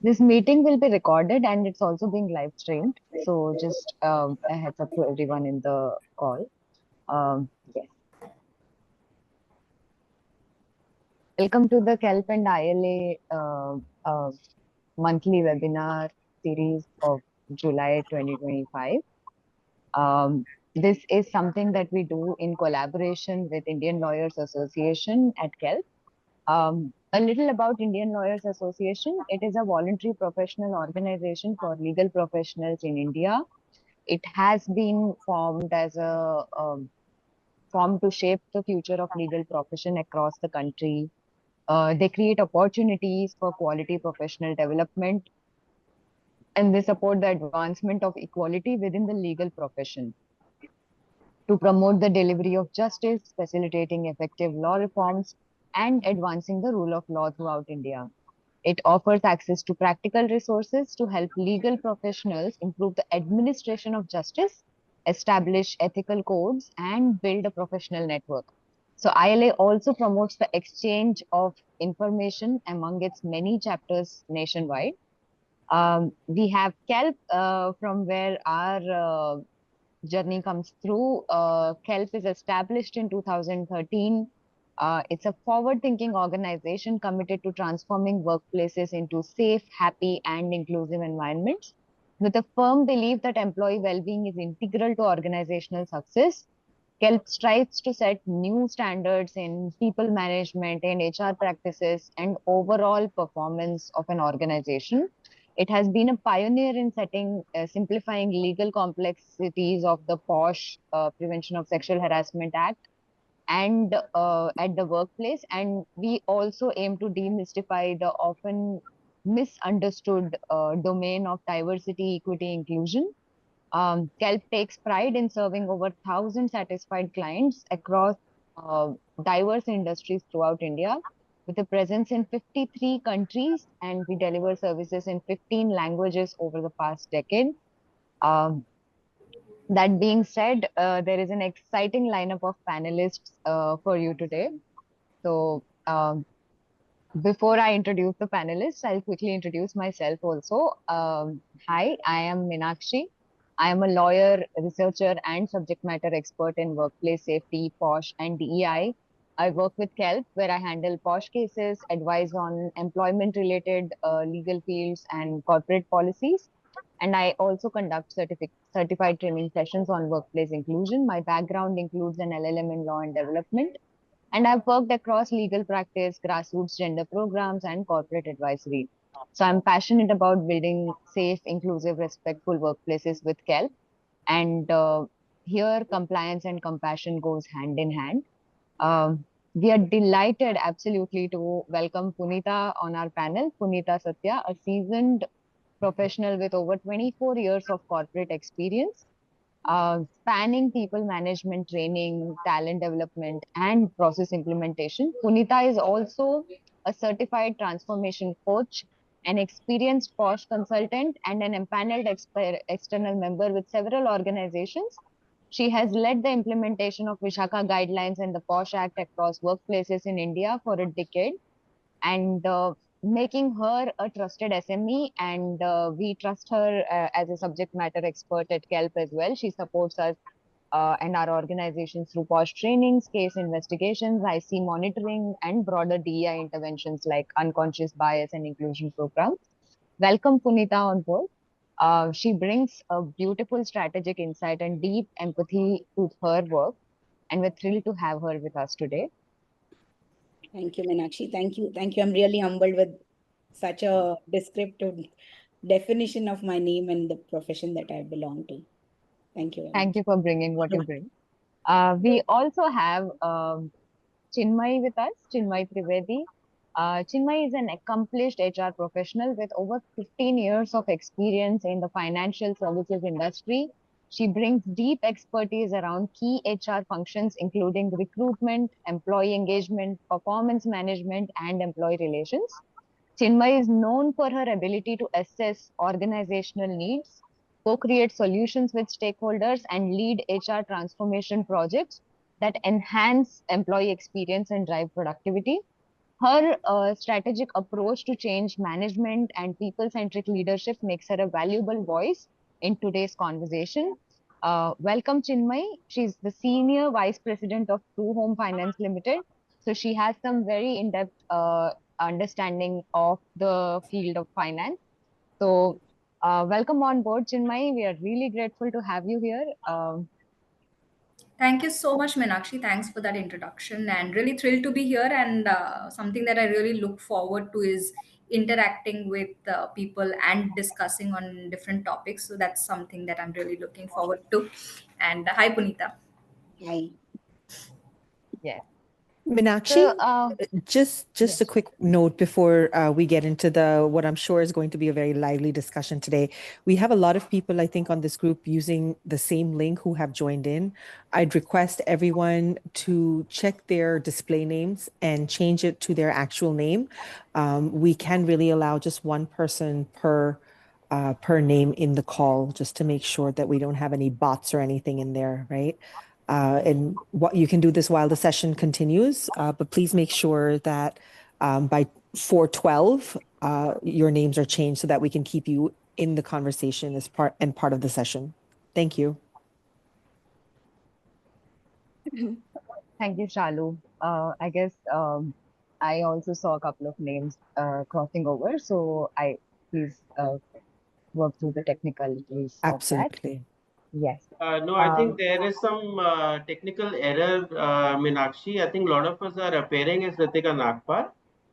This meeting will be recorded and it's also being live streamed. So just a heads up to everyone in the call. Yes. Welcome to the Kelp and ILA monthly webinar series of July 2025. This is something that we do in collaboration with Indian Lawyers Association at Kelp. A little about Indian Lawyers Association. It is a voluntary professional organization for legal professionals in India. It has been formed as a formed to shape the future of legal profession across the country. They create opportunities for quality professional development and they support the advancement of equality within the legal profession to promote the delivery of justice, facilitating effective law reforms, and advancing the rule of law throughout India. It offers access to practical resources to help legal professionals improve the administration of justice, establish ethical codes, and build a professional network. So, ILA also promotes the exchange of information among its many chapters nationwide. We have Kelp, from where our journey comes through. Kelp is established in 2013. It's a forward-thinking organization committed to transforming workplaces into safe, happy, and inclusive environments. With a firm belief that employee well-being is integral to organizational success, Kelp strives to set new standards in people management and HR practices and overall performance of an organization. It has been a pioneer in simplifying legal complexities of the PoSH Prevention of Sexual Harassment Act and at the workplace. And we also aim to demystify the often misunderstood domain of diversity, equity, inclusion. Kelp takes pride in serving over 1,000 satisfied clients across uh, diverse industries throughout India, with a presence in 53 countries, and we deliver services in 15 languages over the past decade. Um, that being said, there is an exciting lineup of panelists for you today. So, before I introduce the panelists, I'll quickly introduce myself also. Hi, I am Meenakshi. I am a lawyer, researcher, and subject matter expert in workplace safety, PoSH, and DEI. I work with Kelp, where I handle PoSH cases, advise on employment-related legal fields and corporate policies. And I also conduct certified training sessions on workplace inclusion. My background includes an LLM in law and development and I've worked across legal practice, grassroots gender programs, and corporate advisory. So I'm passionate about building safe, inclusive, respectful workplaces with Kelp. And here, compliance and compassion goes hand in hand. We are delighted absolutely to welcome Punita on our panel. Punita Satya, a seasoned professional with over 24 years of corporate experience spanning people management training, talent development, and process implementation. Punita is also a certified transformation coach, an experienced PoSH consultant, and an empaneled external member with several organizations. She has led the implementation of Vishaka guidelines and the PoSH Act across workplaces in India for a decade and making her a trusted SME. And we trust her as a subject matter expert at Kelp as well. She supports us and our organizations through PoSH trainings, case investigations, IC monitoring, and broader DEI interventions like unconscious bias and inclusion programs. Welcome, Punita, on board. She brings a beautiful strategic insight and deep empathy to her work, and we're thrilled to have her with us today. Thank you, Meenakshi. Thank you. Thank you. I'm really humbled with such a descriptive definition of my name and the profession that I belong to. Thank you very Thank much. you for bringing what you bring. We also have Chinmay with us, Chinmay Trivedi. Chinmay is an accomplished HR professional with over 15 years of experience in the financial services industry. She brings deep expertise around key HR functions, including recruitment, employee engagement, performance management, and employee relations. Chinmay is known for her ability to assess organizational needs, co-create solutions with stakeholders, and lead HR transformation projects that enhance employee experience and drive productivity. Her strategic approach to change management and people-centric leadership makes her a valuable voice in today's conversation. Welcome, Chinmay. She's the Senior Vice President of True Home Finance Limited. So she has some very in-depth understanding of the field of finance. So welcome on board, Chinmay. We are really grateful to have you here. Thank you so much, Meenakshi. Thanks for that introduction, and really thrilled to be here. And something that I really look forward to is interacting with people and discussing on different topics. So that's something that I'm really looking forward to. And hi, Punita. Hi. Yes. Meenakshi, So, just a yes. quick note before we get into the what I'm sure is going to be a very lively discussion today. We have a lot of people, I think, on this group using the same link who have joined in. I'd request everyone to check their display names and change it to their actual name. We can really allow just one person per name in the call, just to make sure that we don't have any bots or anything in there, right? And what you can do this while the session continues, but please make sure that by 4:12, your names are changed so that we can keep you in the conversation as part of the session. Thank you. Thank you, Shalu. I guess I also saw a couple of names crossing over, so I please work through the technicalities of that. Absolutely. Yes. No, I think there is some technical error, Meenakshi. I think a lot of us are appearing as Ritika Nagpal,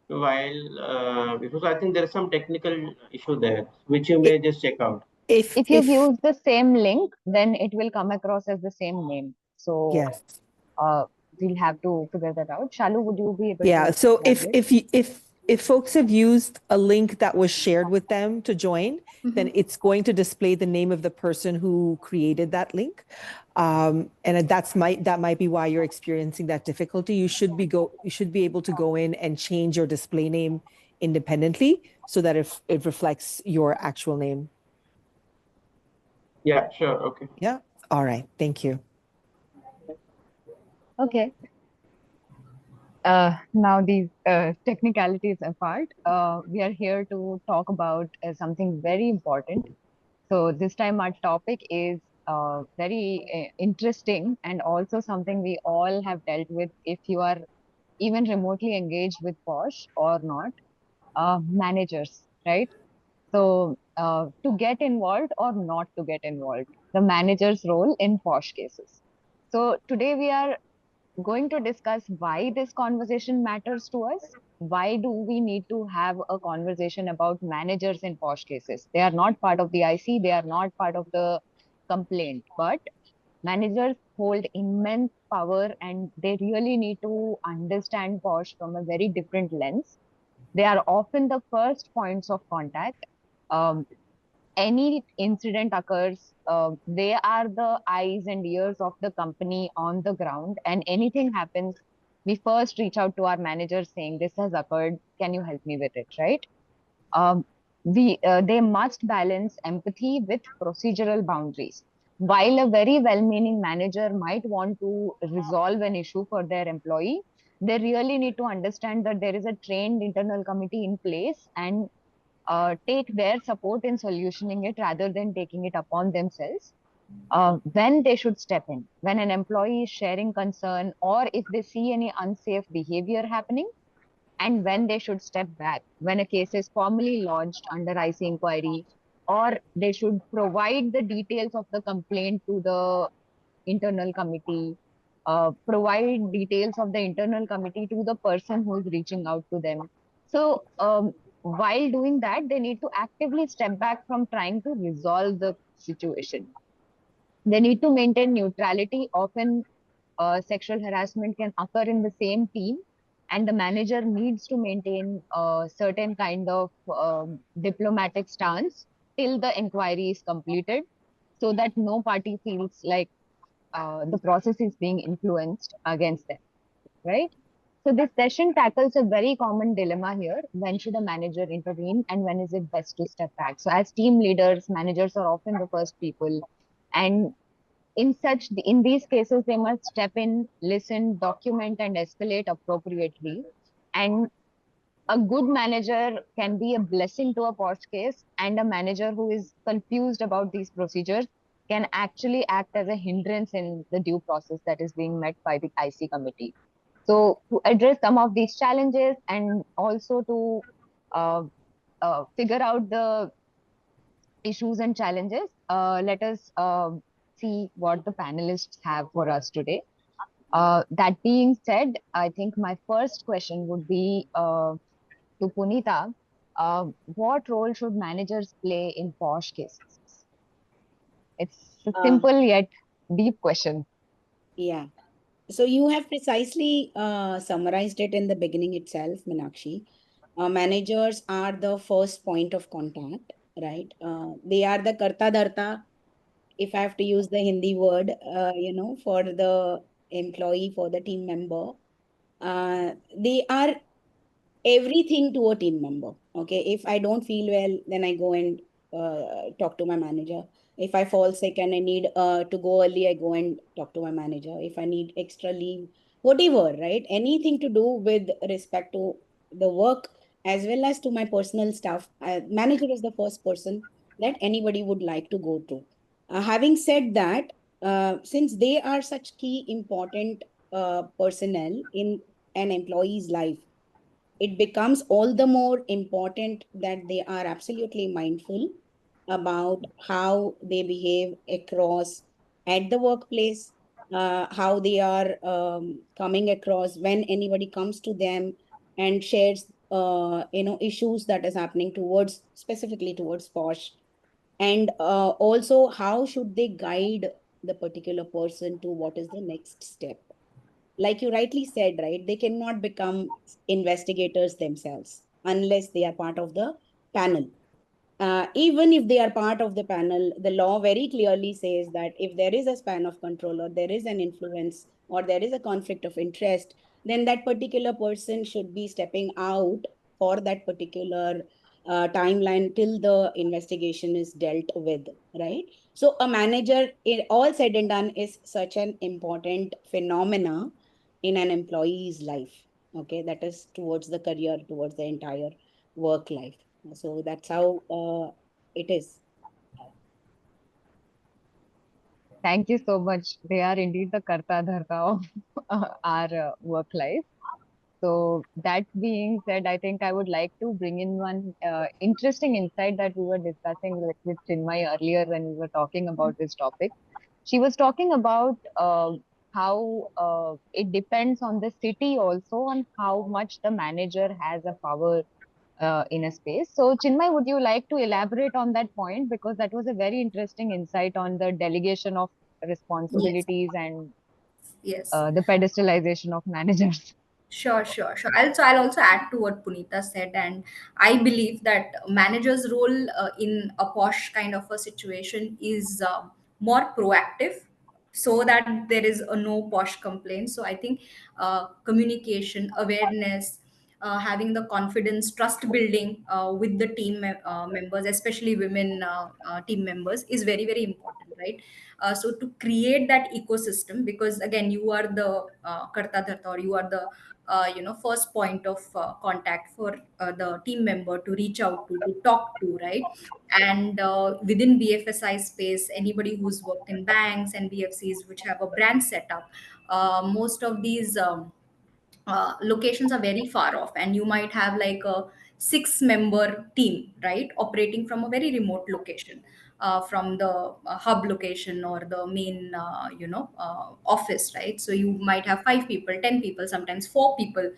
while because I think there is some technical issue there, which you may just check out. If you've used the same link, then it will come across as the same name. So yes. We'll have to figure that out. Shalu, would you be able Yeah. to So elaborate? if folks have used a link that was shared with them to join, then it's going to display the name of the person who created that link, and that might be why you're experiencing that difficulty. You should be able to go in and change your display name independently so that it reflects your actual name. Yeah, sure. Okay. Yeah. All right. Thank you. Okay. Now these technicalities apart, we are here to talk about something very important. So this time our topic is very interesting and also something we all have dealt with if you are even remotely engaged with PoSH or not, managers, right? So to get involved or not to get involved, the manager's role in PoSH cases. So today we are going to discuss why this conversation matters to us. Why do we need to have a conversation about managers in PoSH cases? They are not part of the IC, they are not part of the complaint, but managers hold immense power and they really need to understand PoSH from a very different lens. They are often the first points of contact. Um, any incident occurs, they are the eyes and ears of the company on the ground. And anything happens, we first reach out to our manager saying, "This has occurred. Can you help me with it?" Right? Um, they must balance empathy with procedural boundaries. While a very well-meaning manager might want to resolve an issue for their employee, they really need to understand that there is a trained internal committee in place and take their support in solutioning it rather than taking it upon themselves. When they should step in, when an employee is sharing concern, or if they see any unsafe behavior happening, and when they should step back, when a case is formally lodged under IC inquiry, or they should provide the details of the complaint to the internal committee, provide details of the internal committee to the person who is reaching out to them. So, while doing that, they need to actively step back from trying to resolve the situation. They need to maintain neutrality. Often, sexual harassment can occur in the same team, and the manager needs to maintain a certain kind of diplomatic stance till the inquiry is completed so that no party feels like the process is being influenced against them, right? So this session tackles a very common dilemma here. When should a manager intervene and when is it best to step back? So as team leaders, managers are often the first people. And in these cases, they must step in, listen, document, and escalate appropriately. And a good manager can be a blessing to a PoSH case, and a manager who is confused about these procedures can actually act as a hindrance in the due process that is being met by the IC committee. So, to address some of these challenges and also to uh, figure out the issues and challenges, let us see what the panelists have for us today. That being said, I think my first question would be to Punita. What role should managers play in PoSH cases? It's a Uh, simple yet deep question. yeah. So you have precisely summarized it in the beginning itself, Meenakshi. Managers are the first point of contact, right? They are the karta dharta, if I have to use the Hindi word, for the employee, for the team member. They are everything to a team member. Okay. If I don't feel well, then I go and talk to my manager. If I fall sick and I need to go early, I go and talk to my manager. If I need extra leave, whatever, right? Anything to do with respect to the work as well as to my personal stuff. Manager is the first person that anybody would like to go to. Having said that, since they are such key important personnel in an employee's life, it becomes all the more important that they are absolutely mindful about how they behave across at the workplace, how they are coming across when anybody comes to them and shares issues that is happening towards, specifically towards PoSH, and also how should they guide the particular person to what is the next step. Like you rightly said, right? They cannot become investigators themselves unless they are part of the panel. Even if they are part of the panel, the law very clearly says that if there is a span of control or there is an influence or there is a conflict of interest, then that particular person should be stepping out for that particular timeline till the investigation is dealt with, right? So a manager, it all said and done, is such an important phenomena in an employee's life. Okay, that is towards the career, towards the entire work life. So that's how it is. Thank you so much. They are indeed the karta dharta of our work life. So that being said, I think I would like to bring in one interesting insight that we were discussing with Chinmay earlier when we were talking about this topic. She was talking about how it depends on the city also on how much the manager has a power in a space. So, Chinmay, would you like to elaborate on that point? Because that was a very interesting insight on the delegation of Yes, responsibilities and yes. the pedestalization of managers. Sure, sure, sure. I'll also add to what Punita said, and I believe that manager's role in a posh kind of a situation is more proactive, so that there is a no posh complaint. So I think communication, awareness, having the confidence, trust building with the members, especially women team members, is very very important, right? So to create that ecosystem, because again, you are the karta dharta, or you are the first point of contact for the team member to reach out to talk to, right? And within BFSI space, anybody who's worked in banks and BFCs which have a brand setup, most of these locations are very far off, and you might have like a 6 member team, right, operating from a very remote location, from the hub location or the main office, right? So you might have 5 people, 10 people, sometimes 4 people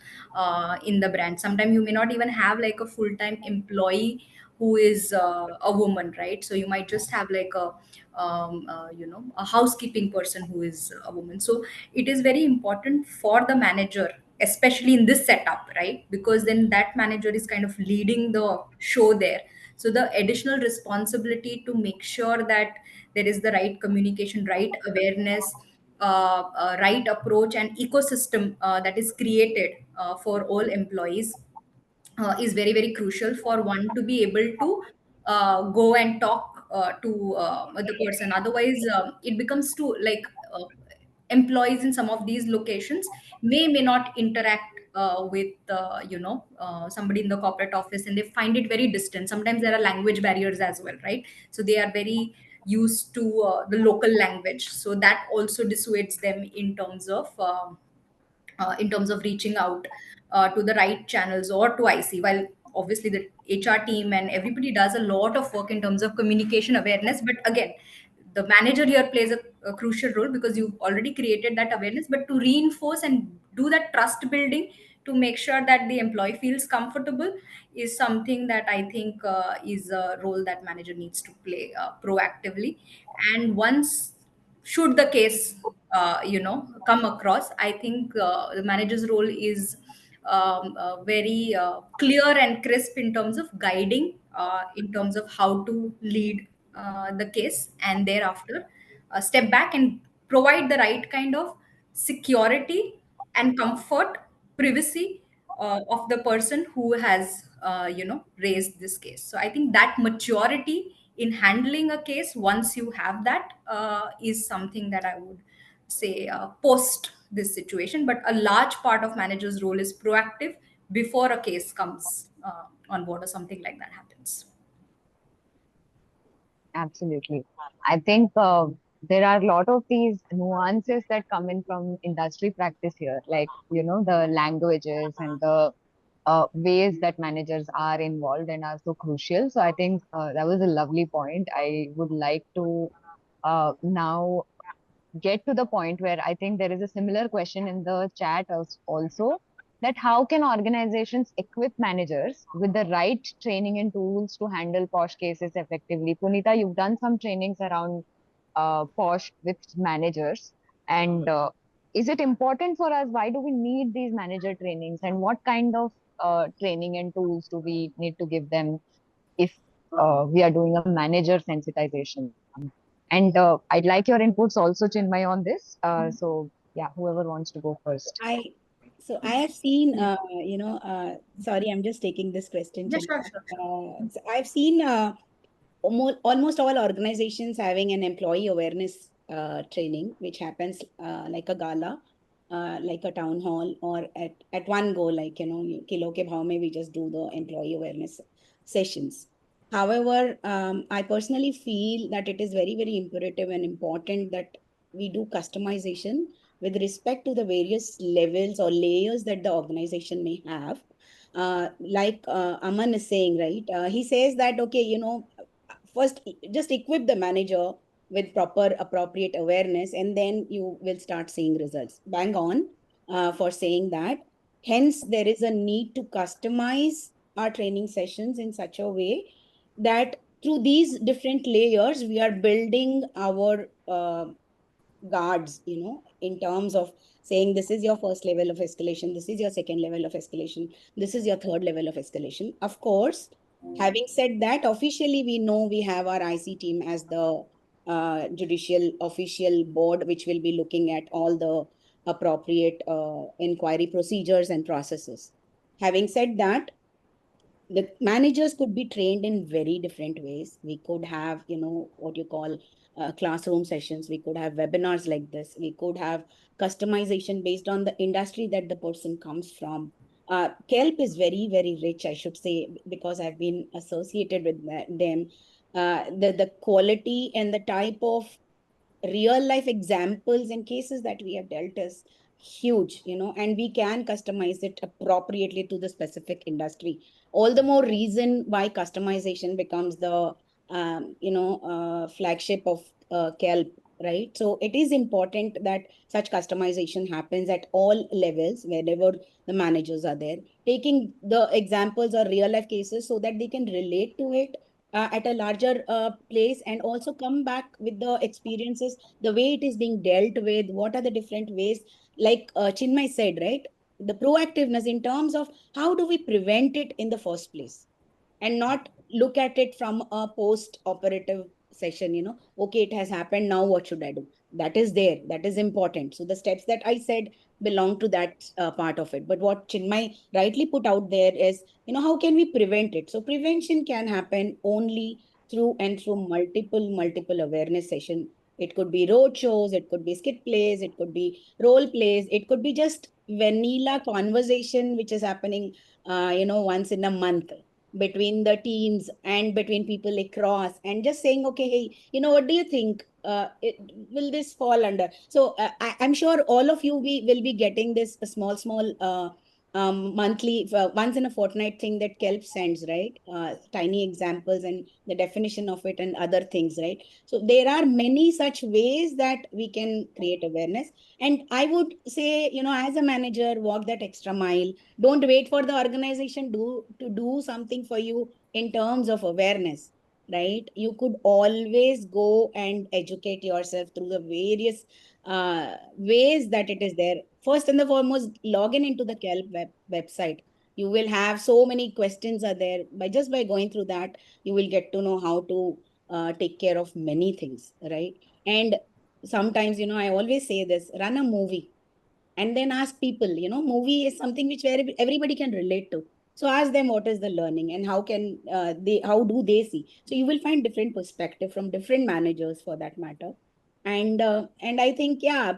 in the brand. Sometimes you may not even have like a full-time employee who is a woman, right? So you might just have like a housekeeping person who is a woman. So it is very important for the manager, especially in this setup, right? Because then that manager is kind of leading the show there. So the additional responsibility to make sure that there is the right communication, right awareness, right approach and ecosystem that is created for all employees is very very crucial for one to be able to go and talk to the person. Otherwise it becomes too like employees in some of these locations may not interact with somebody in the corporate office, and they find it very distant. Sometimes there are language barriers as well, right? So they are very used to the local language, so that also dissuades them in terms of reaching out to the right channels or to IC. While obviously the HR team and everybody does a lot of work in terms of communication awareness, but again, the manager here plays a crucial role, because you've already created that awareness. But to reinforce and do that trust building, to make sure that the employee feels comfortable, is something that I think is a role that manager needs to play proactively. And once, should the case come across, I think the manager's role is very clear and crisp in terms of guiding, in terms of how to lead the case, and thereafter step back and provide the right kind of security and comfort, privacy of the person who has raised this case. So I think that maturity in handling a case, once you have that, is something that I would say post this situation. But a large part of manager's role is proactive before a case comes on board or something like that happens. Absolutely. I think there are a lot of these nuances that come in from industry practice here, like, the languages and the ways that managers are involved and are so crucial. So I think that was a lovely point. I would like to now get to the point where I think there is a similar question in the chat also, that how can organizations equip managers with the right training and tools to handle PoSH cases effectively? Punita, you've done some trainings around PoSH with managers, and is it important for us? Why do we need these manager trainings, and what kind of training and tools do we need to give them if we are doing a manager sensitization? And I'd like your inputs also, Chinmay, on this. So yeah, whoever wants to go first. I have seen, sorry, I'm just taking this question, Yeah, Chandra. sure, sure, sure. So I've seen almost all organizations having an employee awareness training, which happens like a gala, like a town hall, or at one go, like, kilo ke bhav mein we just do the employee awareness sessions. However, I personally feel that it is very, very imperative and important that we do customization with respect to the various levels or layers that the organization may have. Like Aman is saying, right? He says that, okay, first just equip the manager with proper appropriate awareness, and then you will start seeing results. Bang on for saying that. Hence, there is a need to customize our training sessions in such a way that through these different layers, we are building our guards, in terms of saying this is your first level of escalation, this is your second level of escalation, this is your third level of escalation. Of course, having said that, officially we know we have our IC team as the judicial official board, which will be looking at all the appropriate inquiry procedures and processes. Having said that, the managers could be trained in very different ways. We could have, what you call classroom sessions. We could have webinars like this. We could have customization based on the industry that the person comes from. Kelp is very, very rich, I should say, because I've been associated with them. The quality and the type of real life examples and cases that we have dealt is huge, and we can customize it appropriately to the specific industry. All the more reason why customization becomes the flagship of Kelp, right? So it is important that such customization happens at all levels wherever the managers are there, taking the examples or real life cases so that they can relate to it at a larger place, and also come back with the experiences, the way it is being dealt with, what are the different ways, like Chinmay said, right? The proactiveness in terms of how do we prevent it in the first place, and not look at it from a post operative session. Okay, it has happened, now what should I do? That is there, that is important. So the steps that I said belong to that part of it. But what Chinmay rightly put out there is, how can we prevent it? So prevention can happen only through multiple awareness session. It could be road shows, it could be skit plays, it could be role plays, it could be just vanilla conversation which is happening, once in a month between the teams and between people across, and just saying, okay, hey, what do you think? Will this fall under? So I'm sure all of you will be getting this small monthly, once in a fortnight thing that Kelp sends, right? Tiny examples and the definition of it and other things, right? So there are many such ways that we can create awareness. And I would say, as a manager, walk that extra mile. Don't wait for the organization to do something for you in terms of awareness, right? You could always go and educate yourself through the various ways that it is there. First and the foremost, log in into the Kelp website. You will have so many questions are there. By going through that, you will get to know how to take care of many things, right? And sometimes, I always say this: run a movie and then ask people. Movie is something which where everybody can relate to. So ask them what is the learning and how do they see. So you will find different perspective from different managers for that matter. And I think, yeah,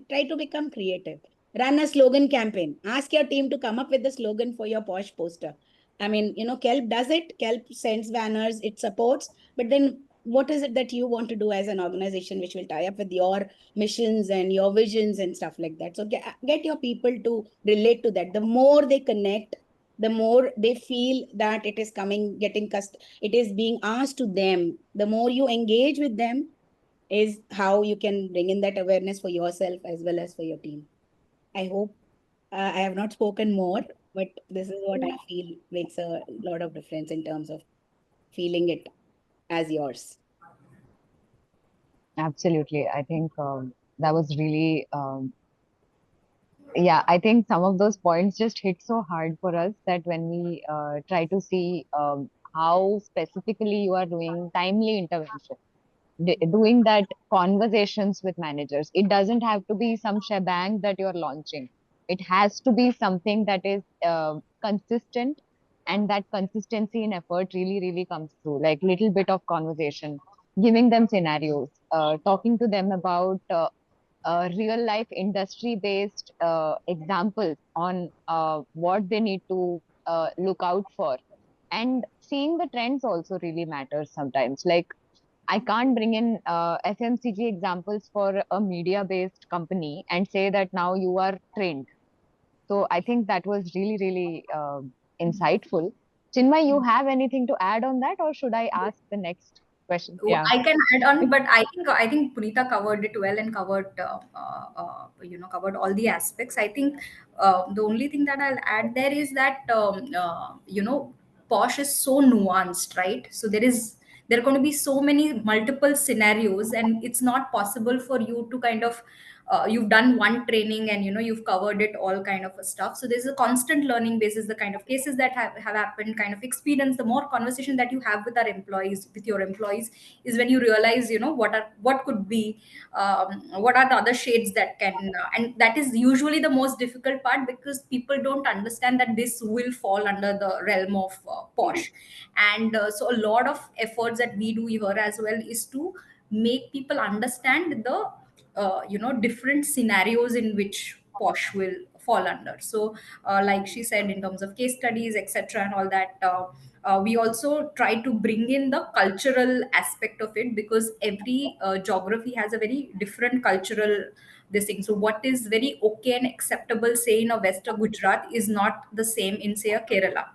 try to become creative. Run a slogan campaign. Ask your team to come up with the slogan for your PoSH poster. I mean, Kelp does it. Kelp sends banners, it supports. But then what is it that you want to do as an organization which will tie up with your missions and your visions and stuff like that? So get your people to relate to that. The more they connect, the more they feel that it is it is being asked to them. The more you engage with them is how you can bring in that awareness for yourself as well as for your team. I hope I have not spoken more, but this is what I feel makes a lot of difference in terms of feeling it as yours. Absolutely. I think that was really, yeah, I think some of those points just hit so hard for us that when we try to see how specifically you are doing timely intervention, doing that conversations with managers. It doesn't have to be some shebang that you're launching. It has to be something that is consistent, and that consistency in effort really, really comes through. Like little bit of conversation, giving them scenarios, talking to them about real life industry based examples on what they need to look out for, and seeing the trends also really matters sometimes. Like I can't bring in FMCG examples for a media based company and say that now you are trained. So I think that was really, really insightful. Chinmay, you have anything to add on that, or should I ask the next question? Yeah. I can add on, but I think Punita covered it well and covered covered all the aspects. I think the only thing that I'll add there is that Posh is so nuanced, right? So there are going to be so many multiple scenarios, and it's not possible for you to kind of you've done one training and you've covered it all kind of a stuff. So there's a constant learning basis, the kind of cases that have happened, kind of experience, the more conversation that you have with your employees, is when you realize what could be what are the other shades that can and that is usually the most difficult part, because people don't understand that this will fall under the realm of Posh. And so a lot of efforts that we do here as well is to make people understand the different scenarios in which Posh will fall under. So like she said, in terms of case studies, etc., and all that, we also try to bring in the cultural aspect of it, because every geography has a very different cultural this thing. So what is very okay and acceptable, say in a western Gujarat, is not the same in, say, a Kerala,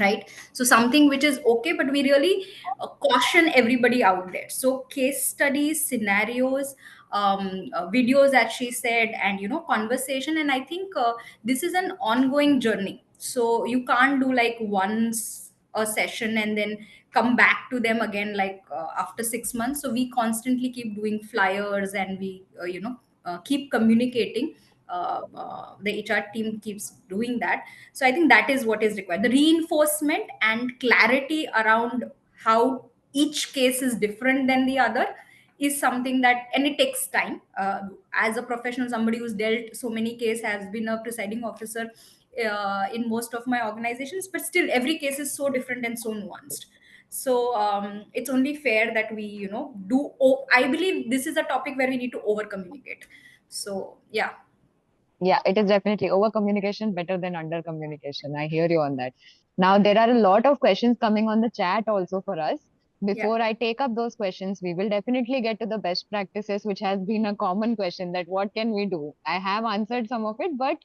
right? So something which is okay, but we really caution everybody out there. So case studies, scenarios, videos, as she said, and conversation. And I think this is an ongoing journey, so you can't do like once a session and then come back to them again like after 6 months. So we constantly keep doing flyers, and we keep communicating. The HR team keeps doing that. So I think that is what is required. The reinforcement and clarity around how each case is different than the other is something that, and it takes time. As a professional, somebody who's dealt so many cases, has been a presiding officer in most of my organizations, but still every case is so different and so nuanced. So it's only fair that we I believe this is a topic where we need to over communicate. So yeah. Yeah, it is definitely over communication better than under communication. I hear you on that. Now, there are a lot of questions coming on the chat also for us. Yeah. Before I take up those questions, we will definitely get to the best practices, which has been a common question that what can we do? I have answered some of it, but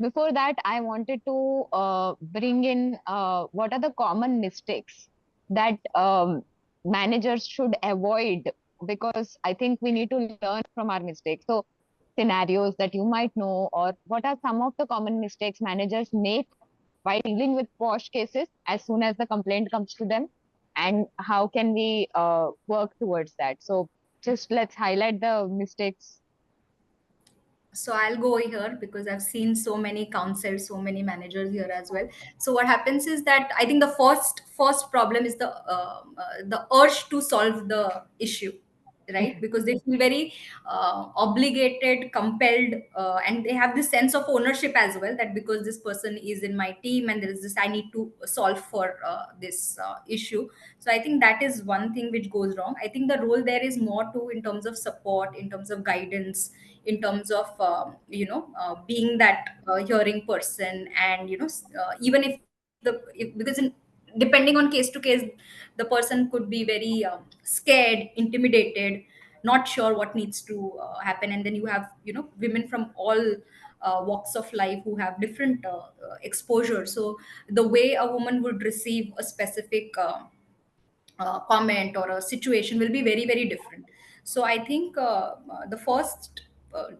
before that, I wanted to bring in what are the common mistakes that managers should avoid, because I think we need to learn from our mistakes. So, scenarios that you might know, or what are some of the common mistakes managers make while dealing with PoSH cases as soon as the complaint comes to them, and how can we work towards that? So, just let's highlight the mistakes. So I'll go here because I've seen so many counsels, so many managers here as well. So what happens is that I think the first problem is the urge to solve the issue, right? Because they feel very obligated, compelled, and they have this sense of ownership as well, that because this person is in my team and there is this, I need to solve for this issue. So I think that is one thing which goes wrong. I think the role there is more to in terms of support, in terms of guidance, in terms of being that hearing person, and even if because depending on case to case, the person could be very scared, intimidated, not sure what needs to happen. And then you have women from all walks of life who have different exposure. So the way a woman would receive a specific comment or a situation will be very very different. So I think the first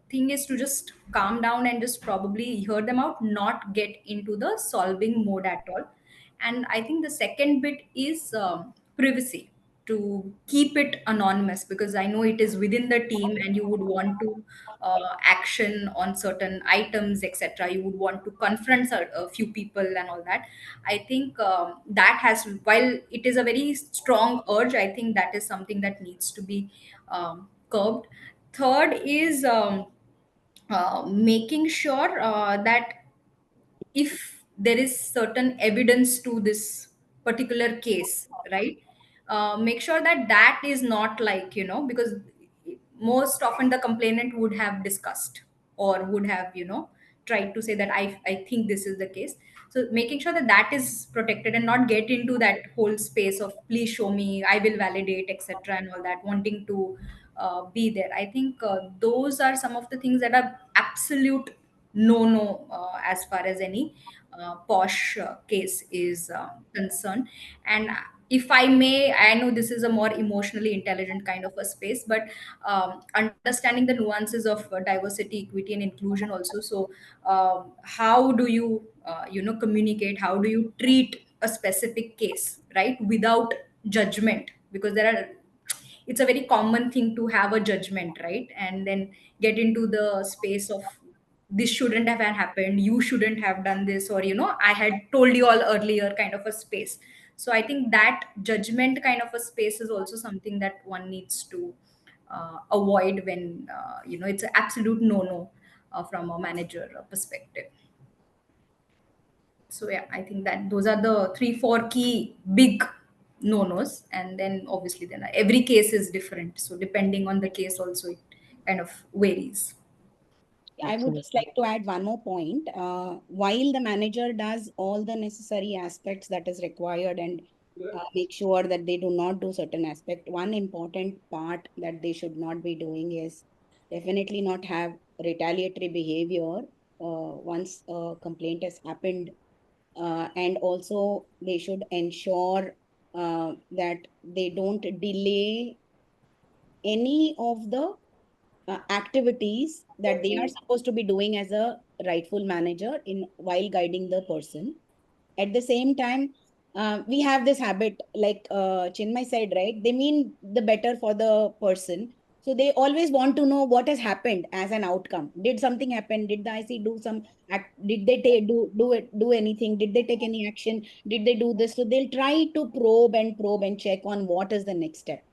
thing is to just calm down and just probably hear them out, not get into the solving mode at all. And I think the second bit is privacy, to keep it anonymous, because I know it is within the team and you would want to action on certain items, etc. You would want to confront a few people and all that. I think that has, while it is a very strong urge, I think that is something that needs to be curbed. Third is making sure that if there is certain evidence to this particular case, right, make sure that that is not like, because most often the complainant would have discussed or would have tried to say that I think this is the case. So making sure that that is protected and not get into that whole space of please show me, I will validate, etc., and all that, wanting to be there. I think those are some of the things that are absolute no as far as any PoSH case is concerned. And if I may, I know this is a more emotionally intelligent kind of a space, but understanding the nuances of diversity, equity, and inclusion also. So how do you communicate, how do you treat a specific case, right, without judgment? Because there are, it's a very common thing to have a judgment, right, and then get into the space of this shouldn't have happened, you shouldn't have done this, or I had told you all earlier, kind of a space. So I think that judgment kind of a space is also something that one needs to avoid when it's an absolute no from a manager perspective. So yeah, I think that those are the 3 4 key big no-nos. And then obviously then every case is different, so depending on the case also it kind of varies. I would just Absolutely. like to add one more point. While the manager does all the necessary aspects that is required and make sure that they do not do certain aspect, one important part that they should not be doing is definitely not have retaliatory behavior once a complaint has happened. And also they should ensure that they don't delay any of the activities that they are supposed to be doing as a rightful manager in while guiding the person. At the same time, we have this habit, like Chinmay said, right? They mean the better for the person. So they always want to know what has happened as an outcome. Did something happen? Did the IC do some act? Did they do anything? Did they take any action? Did they do this? So they'll try to probe and check on what is the next step.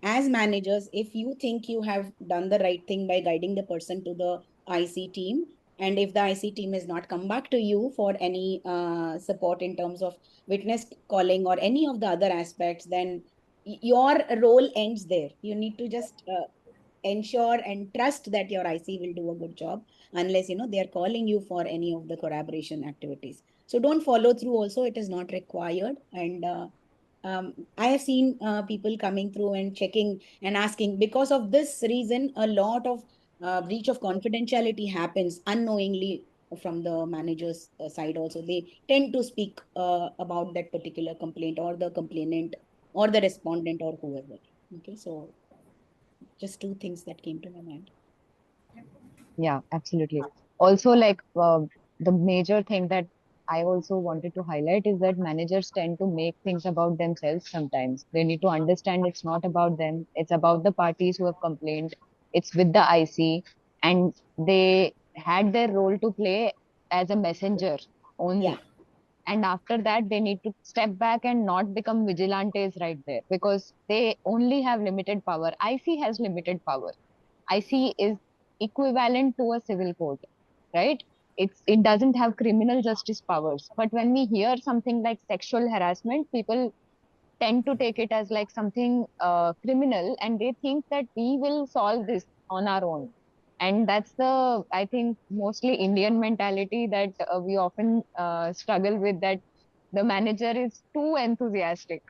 As managers, if you think you have done the right thing by guiding the person to the IC team, and if the IC team has not come back to you for any support in terms of witness calling or any of the other aspects, then your role ends there. You need to just ensure and trust that your IC will do a good job unless, they are calling you for any of the collaboration activities. So don't follow through also. It is not required. And I have seen people coming through and checking and asking. Because of this reason, a lot of breach of confidentiality happens unknowingly from the manager's side also. They tend to speak about that particular complaint or the complainant or the respondent or whoever. Okay, so just two things that came to my mind. Yeah, absolutely. Also, like the major thing that I also wanted to highlight is that managers tend to make things about themselves sometimes. They need to understand it's not about them, it's about the parties who have complained, it's with the IC, and they had their role to play as a messenger Yeah, only. And after that, they need to step back and not become vigilantes right there, because they only have limited power. IC has limited power. IC is equivalent to a civil court, right? It doesn't have criminal justice powers. But when we hear something like sexual harassment, people tend to take it as like something criminal, and they think that we will solve this on our own. And that's the, I think, mostly Indian mentality that we often struggle with, that the manager is too enthusiastic,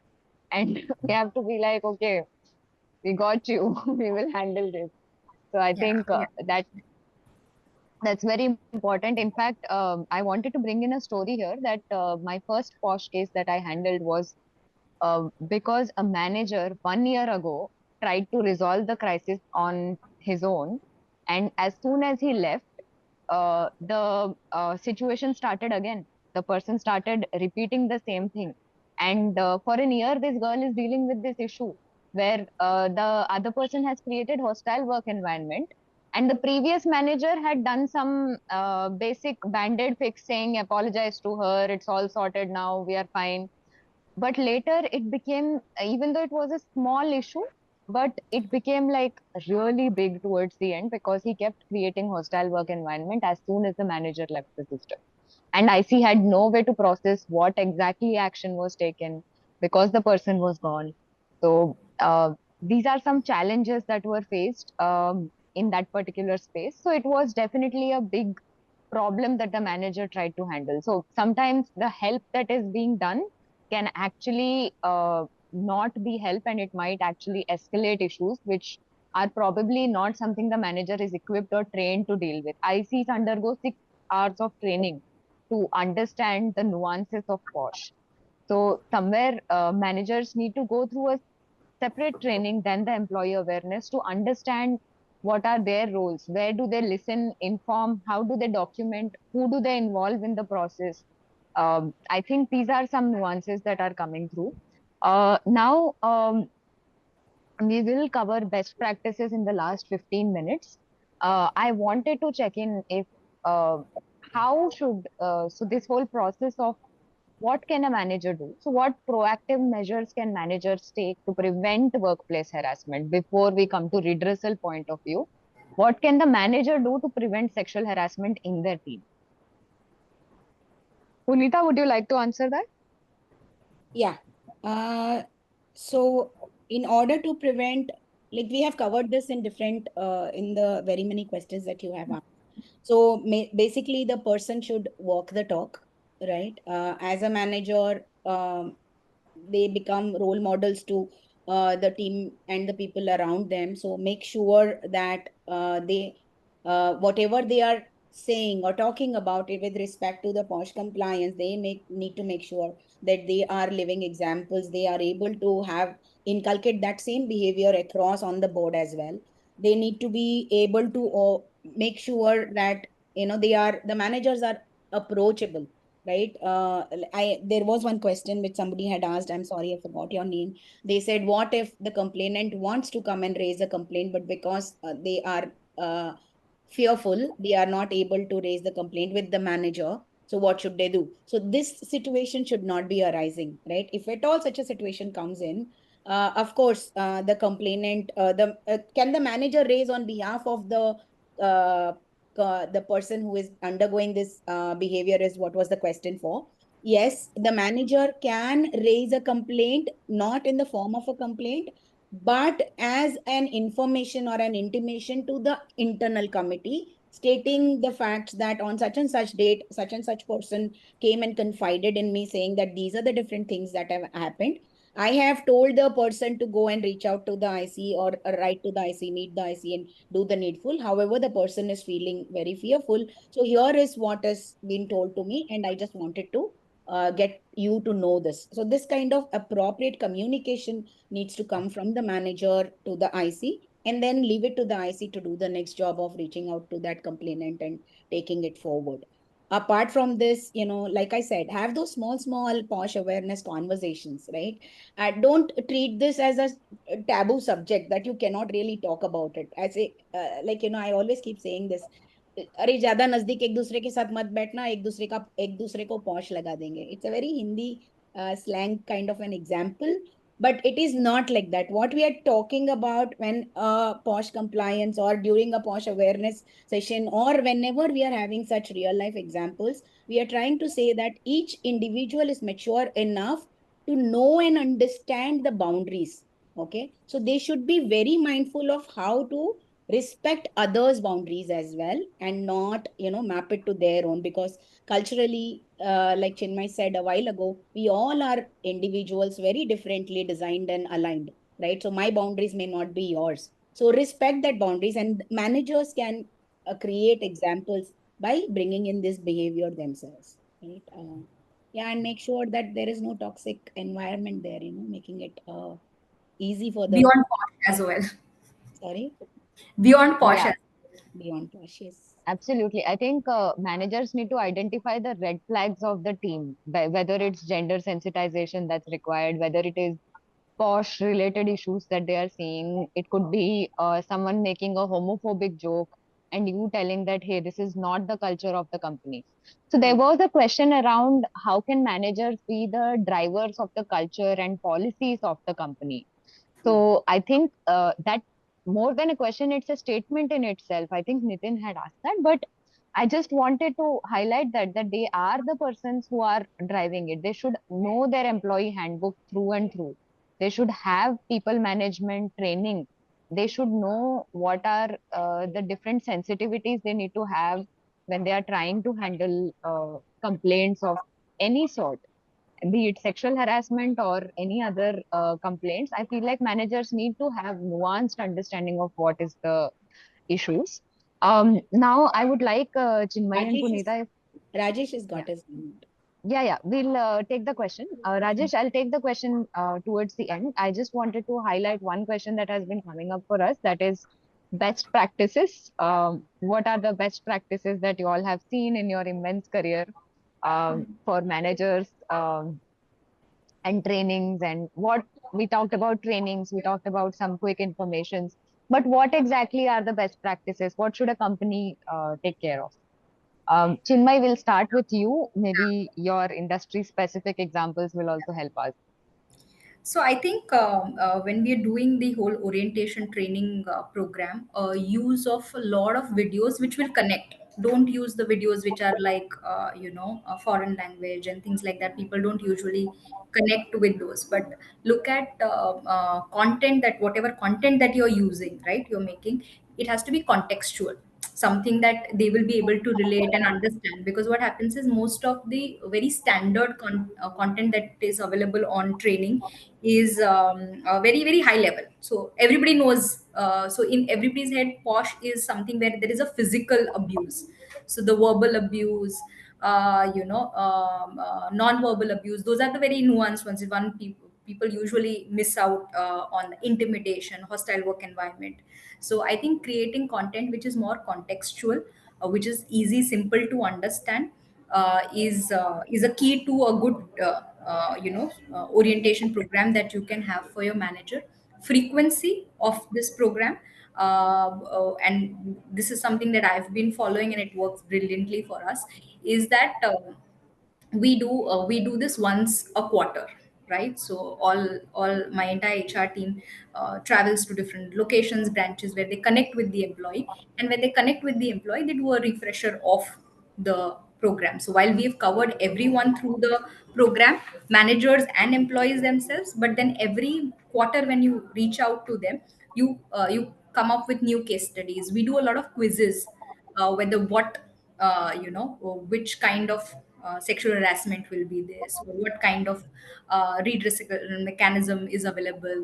and we have to be like, okay, we got you, we will handle this. So I Yeah. think that's very important. In fact, I wanted to bring in a story here that my first PoSH case that I handled was because a manager 1 year ago tried to resolve the crisis on his own, and as soon as he left, the situation started again. The person started repeating the same thing. And for a year, this girl is dealing with this issue where the other person has created hostile work environment. And the previous manager had done some basic band-aid fix, saying, apologize to her, it's all sorted now, we are fine. But later it became, even though it was a small issue, but it became like really big towards the end, because he kept creating hostile work environment as soon as the manager left the system. And IC had no way to process what exactly action was taken, because the person was gone. So these are some challenges that were faced in that particular space. So it was definitely a big problem that the manager tried to handle. So sometimes the help that is being done can actually not be help, and it might actually escalate issues which are probably not something the manager is equipped or trained to deal with. ICs undergo 6 hours of training to understand the nuances of PoSH. So somewhere managers need to go through a separate training than the employee awareness to understand what are their roles, where do they listen, inform, how do they document, who do they involve in the process. I think these are some nuances that are coming through. Now, we will cover best practices in the last 15 minutes. I wanted to check in if uh, how should so this whole process of what can a manager do? So, what proactive measures can managers take to prevent workplace harassment before we come to redressal point of view? What can the manager do to prevent sexual harassment in their team? Punita, would you like to answer that? yeah. Uh, so in order to prevent, like we have covered this in different, in the very many questions that you have asked. So basically, the person should walk the talk, right? As a manager, they become role models to the team and the people around them. So make sure that they, whatever they are saying or talking about it with respect to the PoSH compliance, they need to make sure that they are living examples. They are able to have inculcate that same behavior across on the board as well. They need to be able to make sure that they are the managers are approachable, right? I there was one question which somebody had asked. I'm sorry, I forgot your name. They said, what if the complainant wants to come and raise a complaint, but because they are uh, fearful, they are not able to raise the complaint with the manager. So what should they do? So this situation should not be arising, right? If at all such a situation comes in, of course, the complainant, the can the manager raise on behalf of uh, the person who is undergoing this behavior, is what was the question for. Yes, the manager can raise a complaint, not in the form of a complaint, but as an information or an intimation to the internal committee, stating the facts that on such and such date, such and such person came and confided in me, saying that these are the different things that have happened. I have told the person to go and reach out to the IC or write to the IC, meet the IC, and do the needful. However, the person is feeling very fearful. So here is what has been told to me, and I just wanted to get you to know this. So this kind of appropriate communication needs to come from the manager to the IC, and then leave it to the IC to do the next job of reaching out to that complainant and taking it forward. Apart from this, like I said, have those small PoSH awareness conversations, right? Don't treat this as a taboo subject that you cannot really talk about it. As a like I always keep saying this, अरे ज्यादा नजदीक एक दूसरे के साथ मत बैठना, एक दूसरे को पॉश लगा देंगे. It's a very Hindi slang kind of an example, but it is not like that. What we are talking about when PoSH compliance or during a PoSH awareness session or whenever we are having such real life examples, we are trying to say that each individual is mature enough to know and understand the boundaries. Okay, so they should be very mindful of how to respect others boundaries as well, and not map it to their own, because culturally, like Chinmay said a while ago, we all are individuals very differently designed and aligned, right? So my boundaries may not be yours, so respect that boundaries, and managers can create examples by bringing in this behavior themselves, right? Yeah, and make sure that there is no toxic environment there, making it easy for the, Beyond posh as well. sorry, Beyond posh Yeah, as beyond cautious. absolutely. I think managers need to identify the red flags of the team, whether it's gender sensitization that's required, whether it is posh related issues that they are seeing. It could be someone making a homophobic joke and you telling that, hey, this is not the culture of the company. So there was a question around how can managers be the drivers of the culture and policies of the company. So I think that more than a question, it's a statement in itself. I think Nitin had asked that, but I just wanted to highlight that they are the persons who are driving it. They should know their employee handbook through and through. They should have people management training. They should know what are the different sensitivities they need to have when they are trying to handle complaints of any sort, be it sexual harassment or any other complaints. I feel like managers need to have nuanced understanding of what is the issues. Now I would like Chinmay and Rajesh is Punita. Rajesh has Yeah, got his hand. yeah. We'll take the question. Rajesh, I'll take the question towards the end. I just wanted to highlight one question that has been coming up for us. That is best practices. What are the best practices that you all have seen in your immense career for managers? And trainings, and what we talked about trainings, we talked about some quick informations, but what exactly are the best practices? What should a company take care of? Chinmay, will start with you. Maybe your industry specific examples will also help us. So I think when we are doing the whole orientation training program, use of a lot of videos which will connect. Don't use the videos which are like a foreign language and things like that. People don't usually connect with those, but look at content, that whatever content that you're using, right? You're making, it has to be contextual, something that they will be able to relate and understand. Because what happens is most of the very standard content that is available on training is very very high level, so everybody knows. So in everybody's head, posh is something where there is a physical abuse, so the verbal abuse, non-verbal abuse, those are the very nuanced ones. One people usually miss out on intimidation, hostile work environment. So I think creating content which is more contextual, which is easy, simple to understand, is a key to a good orientation program that you can have for your manager. Frequency of this program, and this is something that I've been following and it works brilliantly for us, is that we do this once a quarter, right? So all my entire HR team travels to different locations, branches, where they connect with the employee, and when they connect with the employee, they do a refresher of the program. So while we've covered everyone through the program, managers and employees themselves, but then every quarter when you reach out to them, you come up with new case studies. We do a lot of quizzes, whether what which kind of sexual harassment will be this, or what kind of redressal mechanism is available,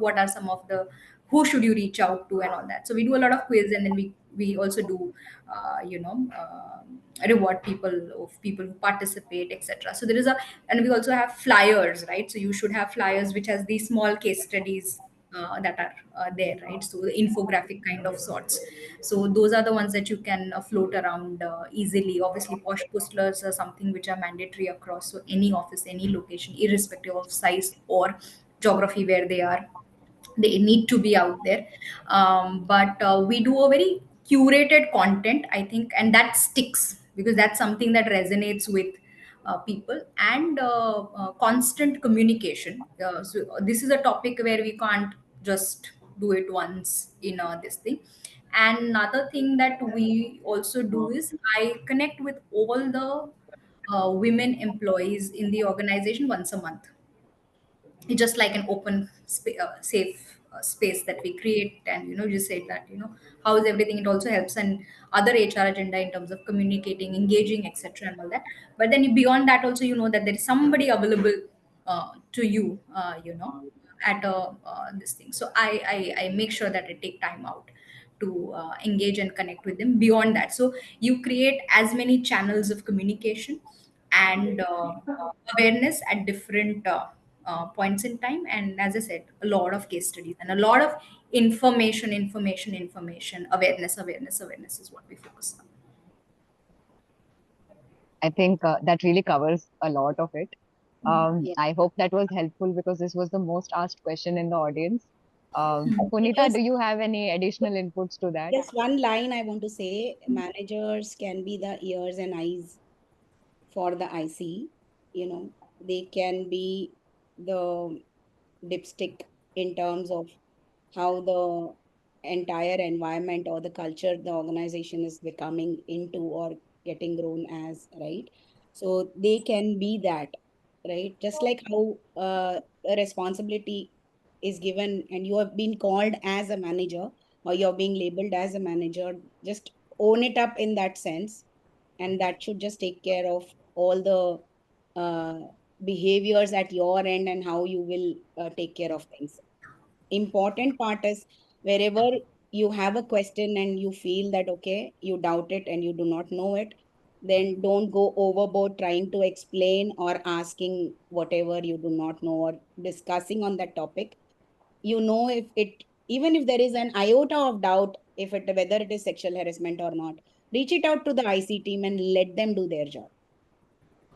what are some of the, who should you reach out to and all that. So we do a lot of quiz, and then we also do reward people who participate, etc. So there is a, and we also have flyers, right? So you should have flyers which has these small case studies that are there, right? So the infographic kind of sorts. So those are the ones that you can float around easily. Obviously, PoSH posters are something which are mandatory across, so any office, any location, irrespective of size or geography where they are, they need to be out there. But we do a very curated content, I think, and that sticks because that's something that resonates with people. And constant communication. So this is a topic where we can't just do it once in this thing. And another thing that we also do is I connect with all the women employees in the organization once a month. It's just like an open safe space that we create, and just say that, how is everything. It also helps and other HR agenda in terms of communicating, engaging, etc., and all that. But then beyond that also, that there is somebody available to you, at a this thing. So I make sure that I take time out to engage and connect with them beyond that. So you create as many channels of communication and awareness at different points in time. And as I said, a lot of case studies and a lot of information, awareness is what we focus on. I think that really covers a lot of it. Yeah. I hope that was helpful because this was the most asked question in the audience. Punita, Just do you have any additional inputs to that? just one line I want to say, managers can be the ears and eyes for the IC. They can be the dipstick in terms of how the entire environment or the culture the organization is becoming into or getting grown as, right? So they can be that, right? Just like how a responsibility is given and you have been called as a manager or you're being labeled as a manager, just own it up in that sense, and that should just take care of all the behaviors at your end and how you will take care of things. Important part is wherever you have a question and you feel that okay, you doubt it and you do not know it, then don't go overboard trying to explain or asking whatever you do not know or discussing on that topic. If it, even if there is an iota of doubt, if it, whether it is sexual harassment or not, reach it out to the IC team and let them do their job.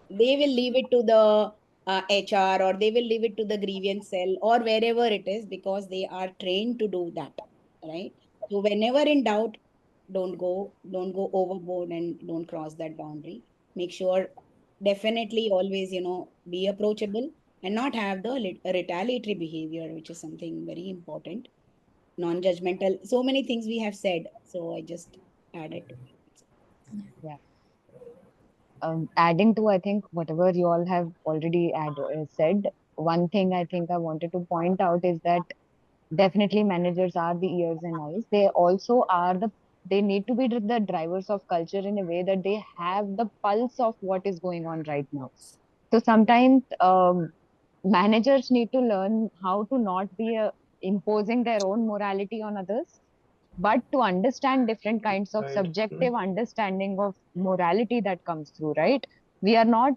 They will leave it to the HR, or they will leave it to the grievance cell or wherever it is, because they are trained to do that, right? So whenever in doubt, don't go overboard and don't cross that boundary. Make sure, definitely always, be approachable and not have the retaliatory behavior, which is something very important. Non-judgmental. So many things we have said, so I just added to it. Yeah. Adding to, I think, whatever you all have already said, one thing I think I wanted to point out is that definitely managers are the ears and eyes. They also are they need to be the drivers of culture in a way that they have the pulse of what is going on right now. So sometimes managers need to learn how to not be imposing their own morality on others, but to understand different kinds of subjective understanding of morality that comes through, right? We are not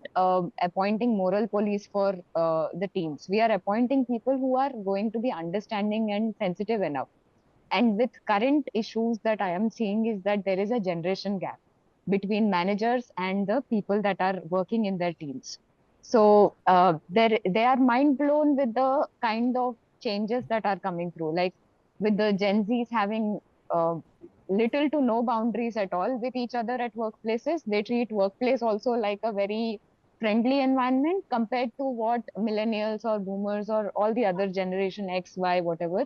appointing moral police for the teams. We are appointing people who are going to be understanding and sensitive enough. And with current issues that I am seeing is that there is a generation gap between managers and the people that are working in their teams. So they are mind blown with the kind of changes that are coming through, like with the Gen Zs having uh, little to no boundaries at all with each other at workplaces. They treat workplace also like a very friendly environment compared to what millennials or boomers or all the other generation X, Y, whatever,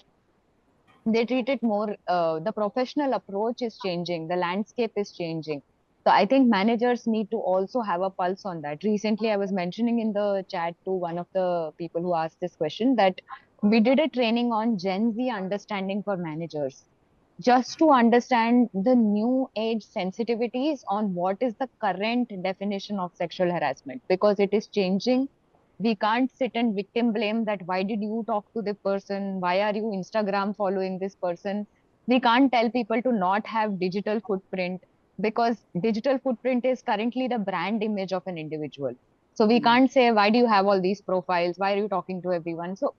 they treat it more. The professional approach is changing, the landscape is changing. So I think managers need to also have a pulse on that. Recently I was mentioning in the chat to one of the people who asked this question that We did a training on Gen Z understanding for managers, just to understand the new age sensitivities on what is the current definition of sexual harassment, because it is changing. We can't sit and victim blame that why did you talk to the person? Why are you Instagram following this person? We can't tell people to not have digital footprint, because digital footprint is currently the brand image of an individual. So we can't say, why do you have all these profiles? Why are you talking to everyone? So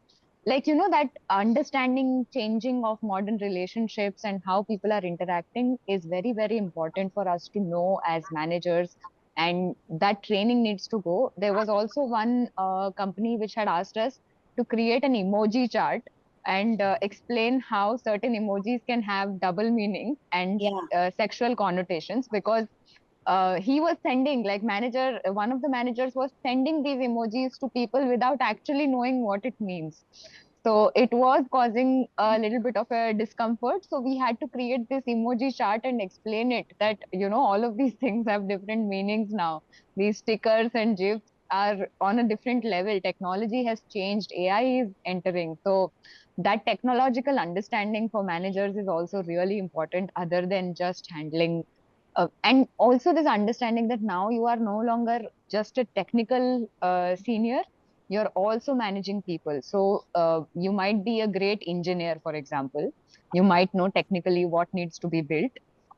that understanding changing of modern relationships and how people are interacting is very, very important for us to know as managers, and that training needs to go. There was also one company which had asked us to create an emoji chart and explain how certain emojis can have double meanings and Yeah. sexual connotations, because he was sending, like, one of the managers was sending these emojis to people without actually knowing what it means. So it was causing a little bit of a discomfort. So we had to create this emoji chart and explain it that, all of these things have different meanings now. These stickers and GIFs are on a different level. Technology has changed. AI is entering. So that technological understanding for managers is also really important, other than just handling and also this understanding that now you are no longer just a technical senior, you're also managing people. So you might be a great engineer, for example. You might know technically what needs to be built,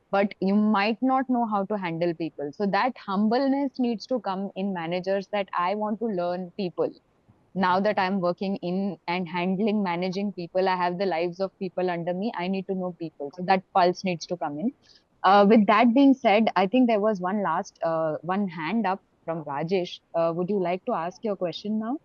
but you might not know how to handle people. So that humbleness needs to come in managers, that I want to learn people. Now that I'm working in and handling, managing people, I have the lives of people under me. I need to know people. So that pulse needs to come in. With that being said, I think there was one hand up from Rajesh. Would you like to ask your question now?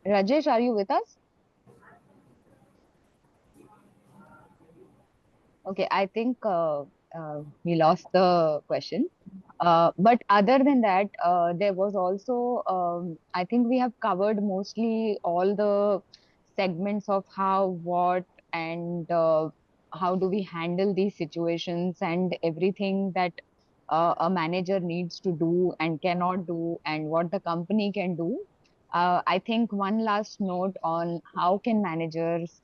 Rajesh, are you with us? Okay, I think we lost the question. But other than that, there was also, I think we have covered mostly all the segments of how, what, and how do we handle these situations, and everything that a manager needs to do and cannot do, and what the company can do. I think one last note on how can managers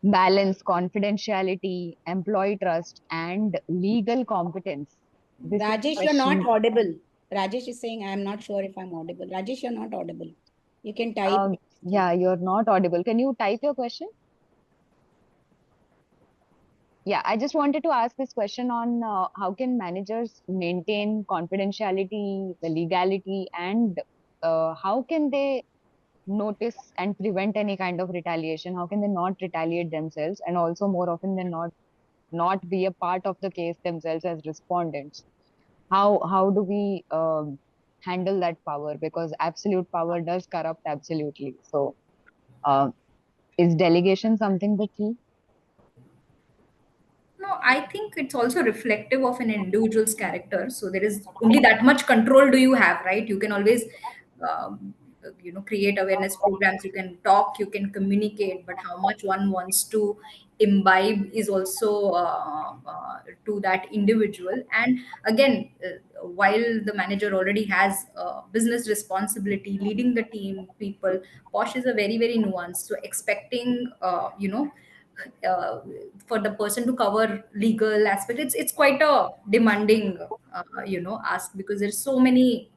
balance confidentiality, employee trust, and legal competence. This is a Rajesh, you're not question. audible. Rajesh is saying, I'm not sure if I'm audible. Rajesh, you're not audible. You can type. Yeah, you're not audible. Can you type your question? Yeah, I just wanted to ask this question on how can managers maintain confidentiality, the legality, and how can they notice and prevent any kind of retaliation? How can they not retaliate themselves, and also more often than not be a part of the case themselves as respondents? How do we handle that power? Because absolute power does corrupt absolutely. So, uh, is delegation something the key? No, I think it's also reflective of an individual's character. So there is only that much control do you have, right? You can always, create awareness programs. You can talk, you can communicate, but how much one wants to imbibe is also to that individual. And again, while the manager already has business responsibility, leading the team, people, Posh is a very, very nuanced. So expecting, uh, for the person to cover legal aspect, it's quite a demanding ask, because there's so many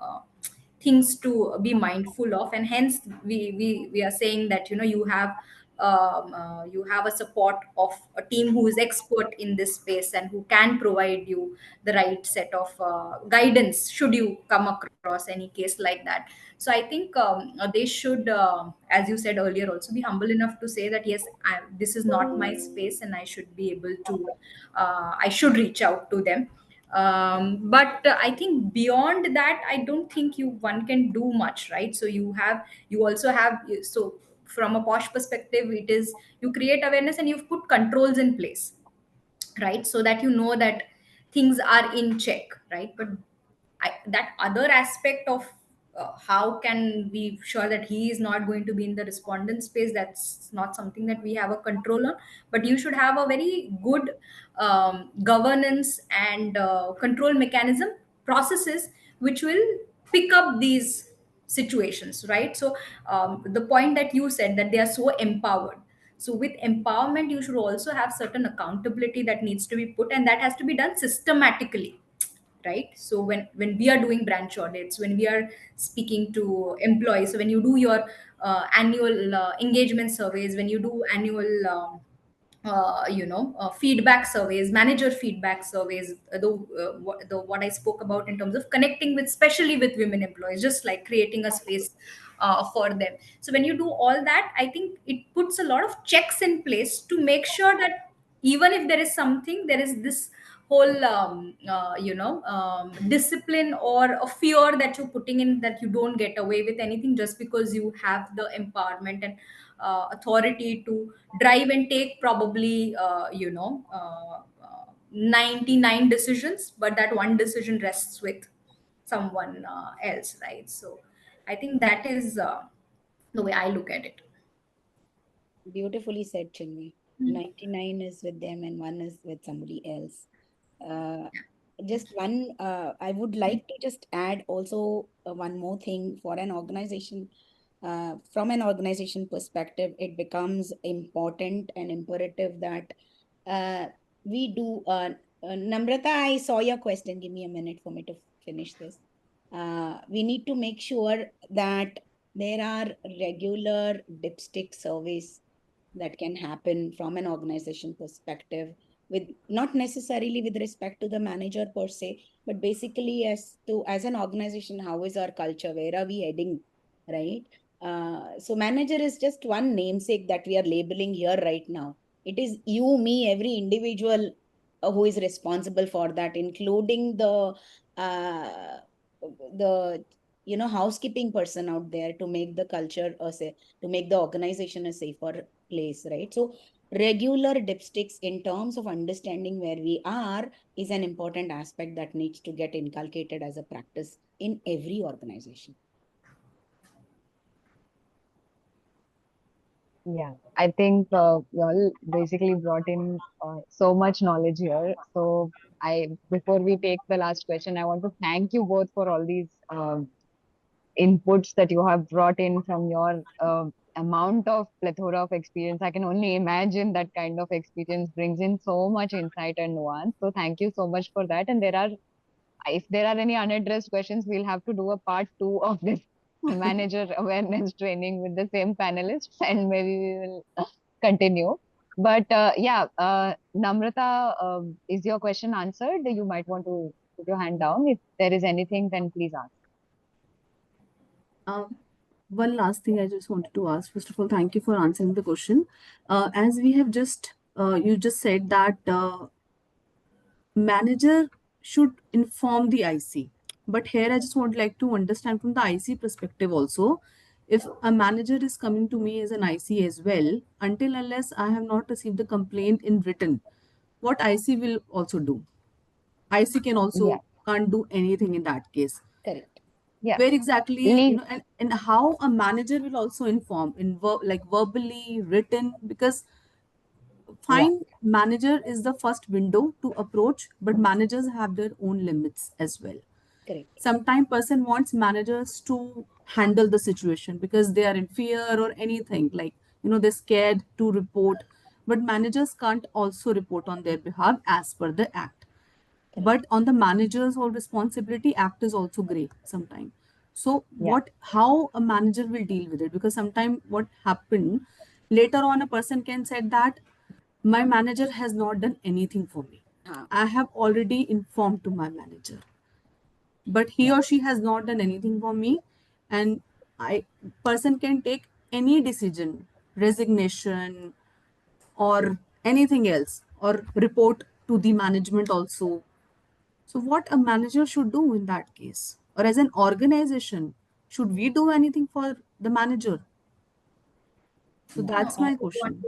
things to be mindful of, and hence we are saying that you have a support of a team who is expert in this space and who can provide you the right set of guidance should you come across any case like that. So I think they should, as you said earlier, also be humble enough to say that yes, this is not my space, and I should be able to, I should reach out to them. But I think beyond that, I don't think you one can do much, right? So you also have, so from a Posh perspective, it is you create awareness and you've put controls in place, right? So that you know that things are in check, right? But that other aspect of how can we sure that he is not going to be in the respondent space? That's not something that we have a control on, but you should have a very good governance and control mechanism processes which will pick up these situations, right? So the point that you said, that they are so empowered, so with empowerment you should also have certain accountability that needs to be put, and that has to be done systematically, right? So when we are doing branch audits, when we are speaking to employees, so when you do your annual engagement surveys, when you do annual feedback surveys, manager feedback surveys, what I spoke about in terms of connecting with, especially with women employees, just like creating a space for them. So when you do all that, I think it puts a lot of checks in place to make sure that even if there is something, there is this whole discipline or a fear that you're putting in, that you don't get away with anything just because you have the empowerment and authority to drive and take probably 99 decisions, but that one decision rests with someone else, right? So I think that is the way I look at it. Beautifully said, Chinmay. 99 is with them and one is with somebody else. Uh, just one, I would like to just add also one more thing for an organization. From an organization perspective, it becomes important and imperative that uh, we do. Namrata, I saw your question. Give me a minute for me to finish this. We need to make sure that there are regular dipstick surveys that can happen from an organization perspective, with not necessarily with respect to the manager per se, but basically as an organization, how is our culture, where are we heading, right? So manager is just one namesake that we are labeling here right now. It is you, me, every individual who is responsible for that, including uh, the housekeeping person out there, to make the culture to make the organization a safer place, right? So regular dipsticks in terms of understanding where we are is an important aspect that needs to get inculcated as a practice in every organization. Yeah, I think you all basically brought in so much knowledge here. So before we take the last question, I want to thank you both for all these inputs that you have brought in from your amount of plethora of experience. I can only imagine that kind of experience brings in so much insight and nuance. So thank you so much for that. And if there are any unaddressed questions, we'll have to do a part two of this manager awareness training with the same panelists, and maybe we will continue. But Namrata, is your question answered? You might want to put your hand down. If there is anything, then please ask. Um, One last thing I just wanted to ask. First of all, thank you for answering the question. As we have you just said that manager should inform the IC. But here I just would like to understand from the IC perspective also, if a manager is coming to me as an IC as well, until unless I have not received the complaint in written, what IC will also do? IC can Yeah, also can't do anything in that case. Correct. yeah. Where exactly, Le- and how a manager will also inform in like verbally, written, because yeah, fine, manager is the first window to approach, but managers have their own limits as well. Correct. Sometimes person wants managers to handle the situation because they are in fear or anything, like they're scared to report, but managers can't also report on their behalf as per the act. Correct. But on the manager's whole responsibility, act is also gray sometimes. So yeah, how a manager will deal with it? Because sometimes what happened later on, a person can say that my manager has not done anything for me. Huh. I have already informed to my manager, but he yeah, or she has not done anything for me, and I person can take any decision, resignation or anything else, or report to the management also. So, what a manager should do in that case, or as an organization, should we do anything for the manager? So, No. that's my question.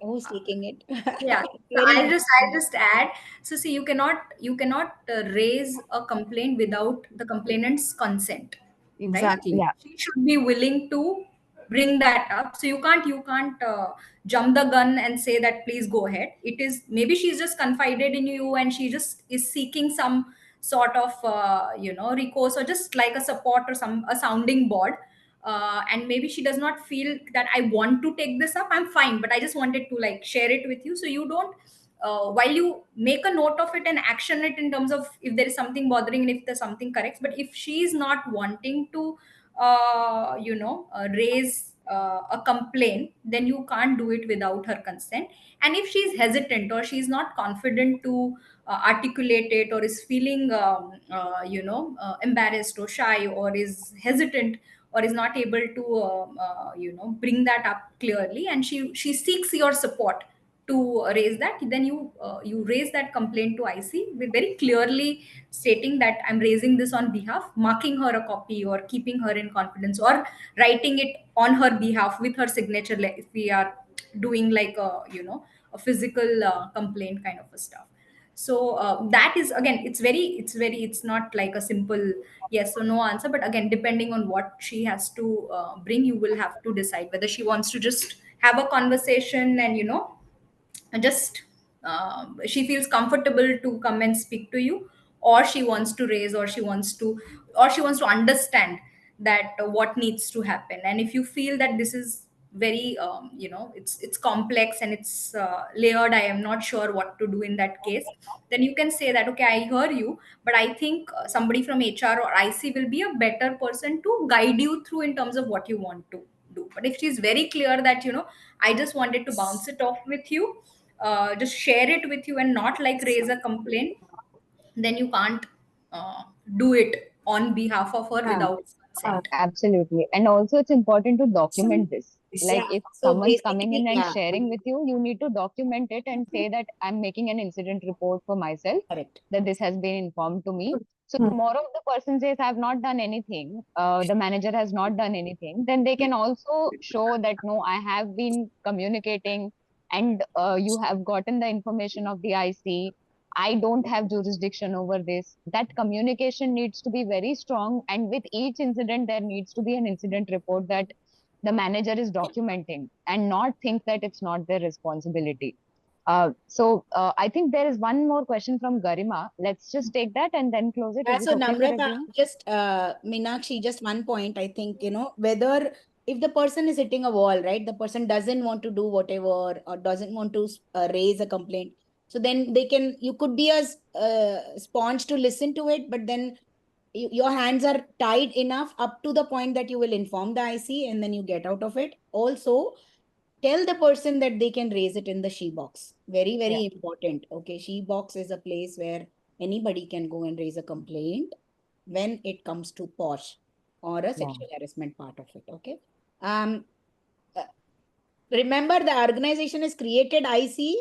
Who's taking it? Yeah, It's so very I'll just add. So see, you cannot raise a complaint without the complainant's consent, Exactly. Yeah. She should be willing to bring that up. So you can't jump the gun and say that please go ahead. It is maybe she's just confided in you and she just is seeking some sort of recourse or just like a support or some a sounding board. And maybe she does not feel that I want to take this up. I'm fine, but I just wanted to like share it with you so you don't while you make a note of it and action it in terms of if there is something bothering and if there's something correct. But if she is not wanting to raise a complaint, then you can't do it without her consent. And if she's hesitant or she's not confident to articulate it, or is feeling embarrassed or shy, or is hesitant, or is not able to bring that up clearly, and she seeks your support to raise that, then you raise that complaint to IC with very clearly stating that I'm raising this on behalf, marking her a copy or keeping her in confidence, or writing it on her behalf with her signature, like if we are doing like a physical complaint kind of a stuff. So that is, again, it's not like a simple yes or no answer, but again, depending on what she has to bring, you will have to decide whether she wants to just have a conversation and just she feels comfortable to come and speak to you, or she wants to raise, or she wants to understand that what needs to happen. And if you feel that this is very it's complex and it's layered, I am not sure what to do in that case, then you can say that okay, I hear you, but I think somebody from HR or IC will be a better person to guide you through in terms of what you want to do. But if she's very clear that I just wanted to bounce it off with you, just share it with you and not like raise a complaint, then you can't uh, do it on behalf of her Yeah. without consent. Absolutely. And also, it's important to document this. Like, Yeah. if So someone's coming in basically, and yeah, sharing with you, you need to document it and say that I'm making an incident report for myself, correct. that this has been informed to me. So, Hmm. tomorrow, if the person says, I've not done anything, the manager has not done anything, then they can also show that, no, I have been communicating and you have gotten the information of the IC. I don't have jurisdiction over this. That communication needs to be very strong. And with each incident, there needs to be an incident report that the manager is documenting and not think that it's not their responsibility. I think there is one more question from Garima. Let's just take that and then close it. Yeah, Is it so okay for Namrata, everyone? just Meenakshi, just one point. I think, whether if the person is hitting a wall, right, the person doesn't want to do whatever or doesn't want to raise a complaint. So then you could be a sponge to listen to it, but then your hands are tied enough up to the point that you will inform the IC and then you get out of it. Also, tell the person that they can raise it in the she box. Very, Yeah, very important. Okay, she box is a place where anybody can go and raise a complaint when it comes to PoSH or a yeah, sexual harassment part of it. Okay. Um, uh, Remember, the organization is created IC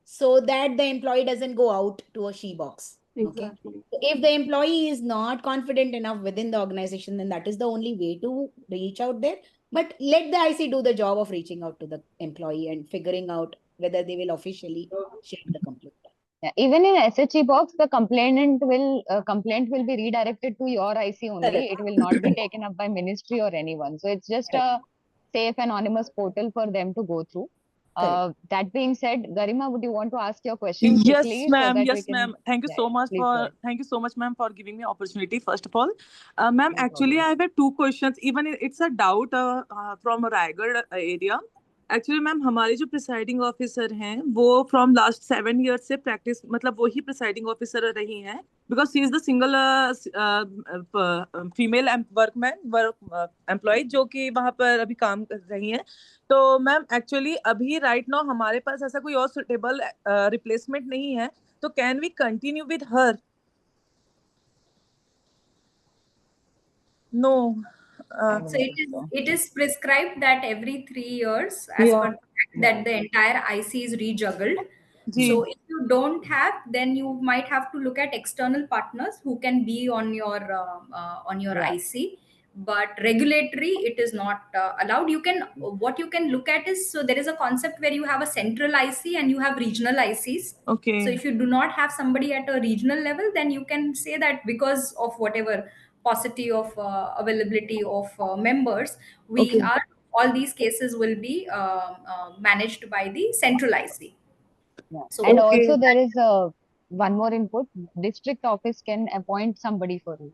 so that the employee doesn't go out to a she box. Okay. Exactly. So if the employee is not confident enough within the organization, then that is the only way to reach out there. But let the IC do the job of reaching out to the employee and figuring out whether they will officially share the complaint. yeah. Even in SHE box, the complaint will be redirected to your IC only. Correct. It will not be taken up by ministry or anyone. So it's just Correct. a safe anonymous portal for them to go through. Correct. That being said, Garima, would you want to ask your question Yes, quickly so ma'am. that we Yes, can? ma'am. Thank you Yeah, so yeah. much Please go for ahead. thank you so much, ma'am, for giving me opportunity. First of all, ma'am, No actually, problem. I have two questions. Even it's a doubt from Raigad area. Actually ma'am हमारे जो presiding officer हैं वो from last 7 years से practice मतलब वही presiding officer रही हैं because she is the single female workman work employ जो कि वहां पर अभी काम कर रही हैं तो मैम एक्चुअली अभी राइट नाउ हमारे पास ऐसा कोई और सुटेबल रिप्लेसमेंट नहीं है तो can we continue with her no I So don't it think is so. it is prescribed that every 3 years, as या per the fact Yeah. that the entire IC is rejuggled. जी So if you don't have, then you might have to look at external partners who can be on your Yeah. IC. But regulatory, it is not allowed. You can what you can look at is, so there is a concept where you have a central IC and you have regional ICs. Okay So if you do not have somebody at a regional level, then you can say that because of whatever paucity of availability of members, we Okay. are all these cases will be managed by the central IC. Yeah. So And Okay. also there is one more input. District office can appoint somebody for you.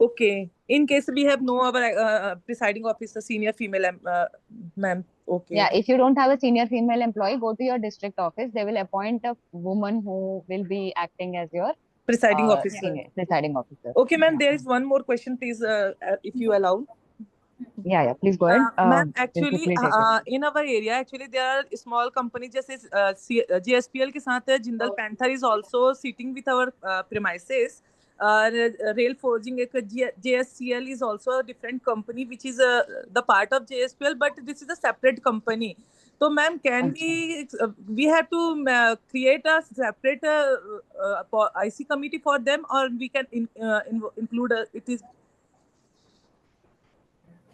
Okay. In case we have no our presiding officer, senior female, ma'am. Yeah, Okay. if you don't have a senior female employee, go to your district office. They will appoint a woman who will be acting as your Presiding officer. senior presiding officer. Okay, ma'am. Yeah. There is one more question, please, if you allow. Yeah, yeah. Please go ahead. Ma'am, We'll actually, quickly take it. in our area, actually, there are small companies, जैसे JSPL के साथ है, Jindal Panther is also sitting with our premises. Rail Forging, एक JSCL is also a different company, which is the part of JSPL, but this is a separate company. So, ma'am, can Okay. we have to create a separate IC committee for them, or we can include it is.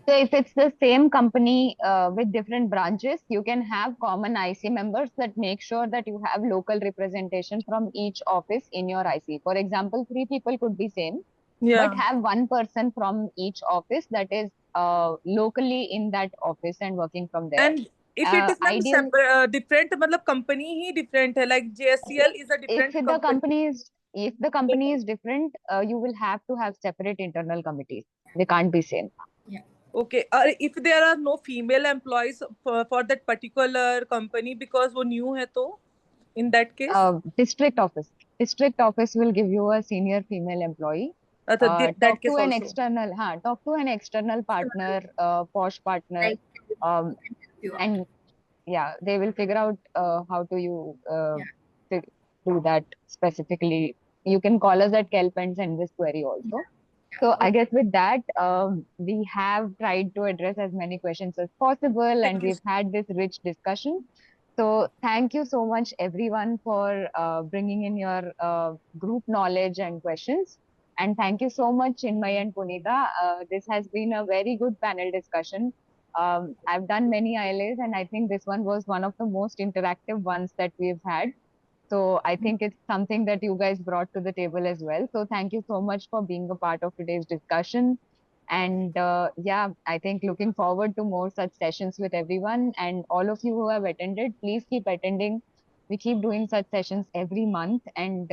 So if it's the same company with different branches, you can have common IC members that make sure that you have local representation from each office in your IC. For example, three people could be same, but Yeah. have one person from each office that is locally in that office and working from there. And if it is ma'am Ideal, different, मतलब company ही different है, like JSCL is a if different the company. company is different, you will have to have separate internal committees. They can't be same. yeah. Okay. If there are no female employees for that particular company because वो new है तो in that case. District office. District office will give you a senior female employee. That Talk case to an also. external, talk to an external partner, PoSH partner, Like, um, you out. and yeah, they will figure out how to you Yeah. do that specifically. You can call us at Kelp and send this query also. Yeah. So I guess with that, we have tried to address as many questions as possible, and we've had this rich discussion. So thank you so much, everyone, for bringing in your group knowledge and questions. And thank you so much, Chinmay and Punita. This has been a very good panel discussion. I've done many ILAs, and I think this one was one of the most interactive ones that we've had. So I think it's something that you guys brought to the table as well. So thank you so much for being a part of today's discussion. And yeah, I think looking forward to more such sessions with everyone. And all of you who have attended, please keep attending. We keep doing such sessions every month, and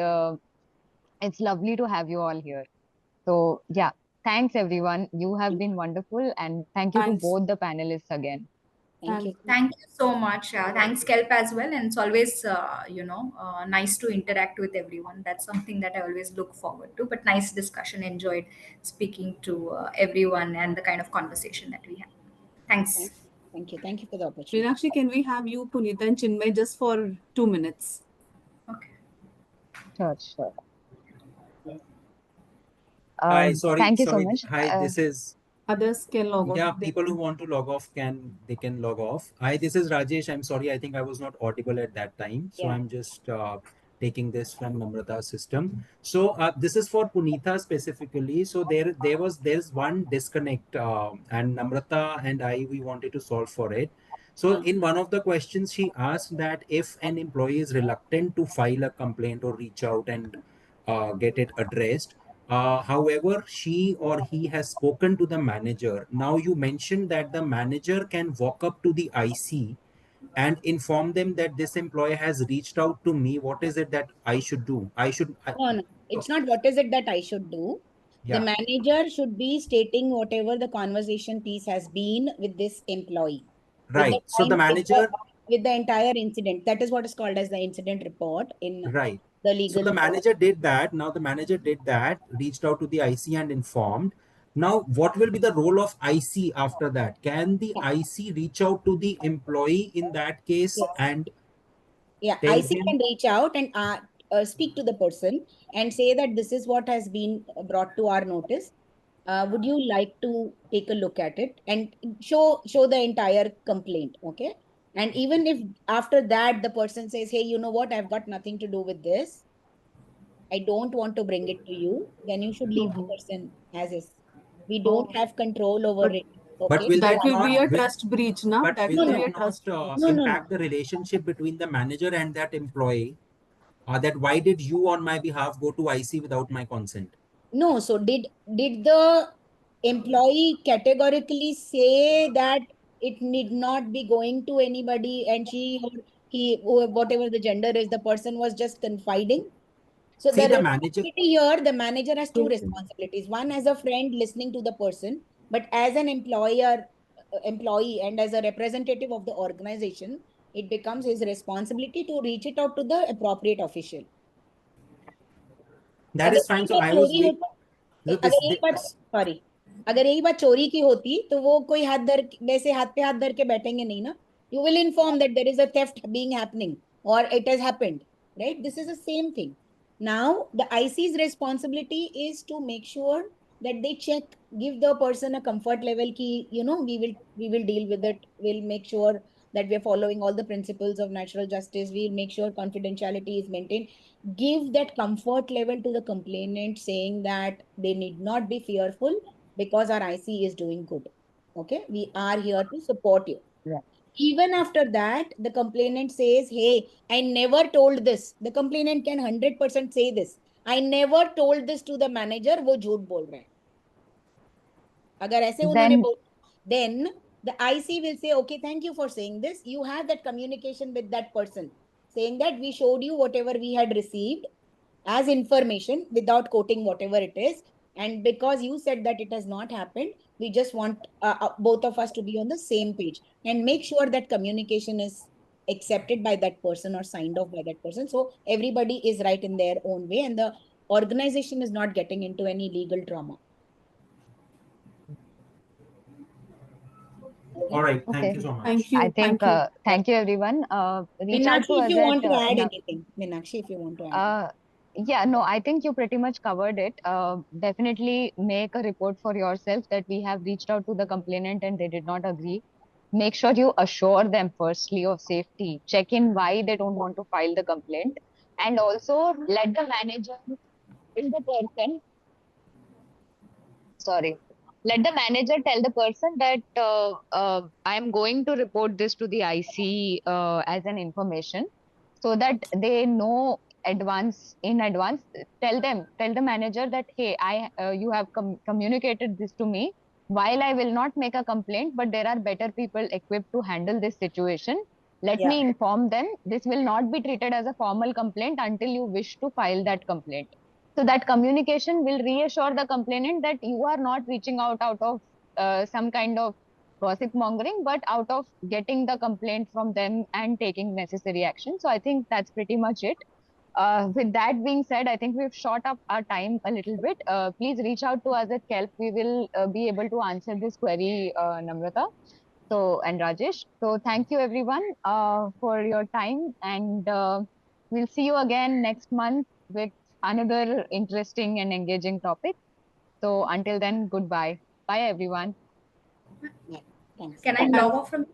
it's lovely to have you all here. So yeah, thanks everyone. You have been wonderful, and thank you to Thanks. both the panelists again. Thank you. Thanks. Thank you so much. Thanks, Kelp, as well. And it's always, nice to interact with everyone. That's something that I always look forward to. But nice discussion. Enjoyed speaking to everyone and the kind of conversation that we had. Thanks. Thank you. Thank you for the opportunity. Meenakshi, can we have you, Punita and Chinmay, just for 2 minutes? Okay. Sure, sure. Hi, sorry, Thank you so much. Hi, this is Others can log yeah. on. People who want to log off can log off. Hi, this is Rajesh. I'm sorry. I think I was not audible at that time, so Yeah. I'm just taking this from Namrata's system. So this is for Punitha specifically. So there's one disconnect, and Namrata and we wanted to solve for it. So in one of the questions, she asked that if an employee is reluctant to file a complaint or reach out and get it addressed. However, she or he has spoken to the manager. Now, you mentioned that the manager can walk up to the IC and inform them that this employee has reached out to me. What is it that I should do? No, no. It's not what is it that I should do. The Yeah, manager should be stating whatever the conversation piece has been with this employee, with the right. So the time, manager, with the entire incident. That is what is called as the incident report in right. the So legal. the manager did that. Now the manager did that, reached out to the IC and informed. Now, what will be the role of IC after that? Can the IC reach out to the employee in that case Yes. and Yeah, tell IC him? can reach out and speak to the person and say that this is what has been brought to our notice. Would you like to take a look at it and show the entire complaint? Okay. And even if after that the person says, hey, you know what, I've got nothing to do with this, I don't want to bring it to you, then you should leave the person as is. We don't have control over But it. But Okay. will that that will be not? a trust breach, na? But That will No, will no, be that a not trust breach. no, no, no. impact the relationship between the manager and that employee? That why did you on my behalf go to IC without my consent? No, so did the employee categorically say that it need not be going to anybody, and she or he, or whatever the gender is, the person was just confiding? So the See, the manager. responsibility here, the manager has two Yes. responsibilities. One as a friend listening to the person, but as an employee and as a representative of the organization, it becomes his responsibility to reach it out to the appropriate official. That अगर is fine. यही So बात I was चोरी with. होती, So अगर this, यही बात, this sorry, अगर यही बात चोरी की होती तो वो कोई हाथ धर, वैसे हाथ पे हाथ धर के बैठेंगे नहीं ना. You will inform that there is a theft being happening or it has happened, right? This is the same thing. Now the IC's responsibility is to make sure that they check, give the person a comfort level ki, we will deal with it, we'll make sure that we are following all the principles of natural justice, we'll make sure confidentiality is maintained. Give that comfort level to the complainant, saying that they need not be fearful because our IC is doing good. Okay, we are here to support you. Right. Even after that, the complainant says, hey, I never told this. The complainant can 100% say this. I never told this to the manager, वो झूठ बोल रहे हैं. अगर ऐसे उन्होंने Then बोला, then the IC will say, okay, thank you for saying this. You have that communication with that person, saying that we showed you whatever we had received as information without quoting whatever it is. And because you said that it has not happened, we just want both of us to be on the same page and make sure that communication is accepted by that person or signed off by that person. So everybody is right in their own way and the organization is not getting into any legal trauma. all Okay. right. Thank okay. you so much. Thank I you. think Thank you. thank you everyone. Reach out to Meenakshi, if us you at want to add anything. Meenakshi, if you want to add anything. yeah, no, I think you pretty much covered it. Definitely make a report for yourself that we have reached out to the complainant and they did not agree. Make sure you assure them firstly of safety. Check in why they don't want to file the complaint. And also let the manager tell the person, sorry, let the manager tell the person that I am going to report this to the IC as an information so that they know in advance. Tell the manager that hey, you have communicated this to me. While I will not make a complaint, but there are better people equipped to handle this situation. Let Yeah. me inform them. This will not be treated as a formal complaint until you wish to file that complaint. So that communication will reassure the complainant that you are not reaching out of some kind of gossip mongering, but out of getting the complaint from them and taking necessary action. So I think that's pretty much it. With that being said, I think we've shot up our time a little bit. Please reach out to us at Kelp. We will be able to answer this query, Namrata. So, and Rajesh. So, thank you everyone for your time, and we'll see you again next month with another interesting and engaging topic. So, until then, goodbye. Bye, everyone. Yeah. Thanks. Can I Thank log off from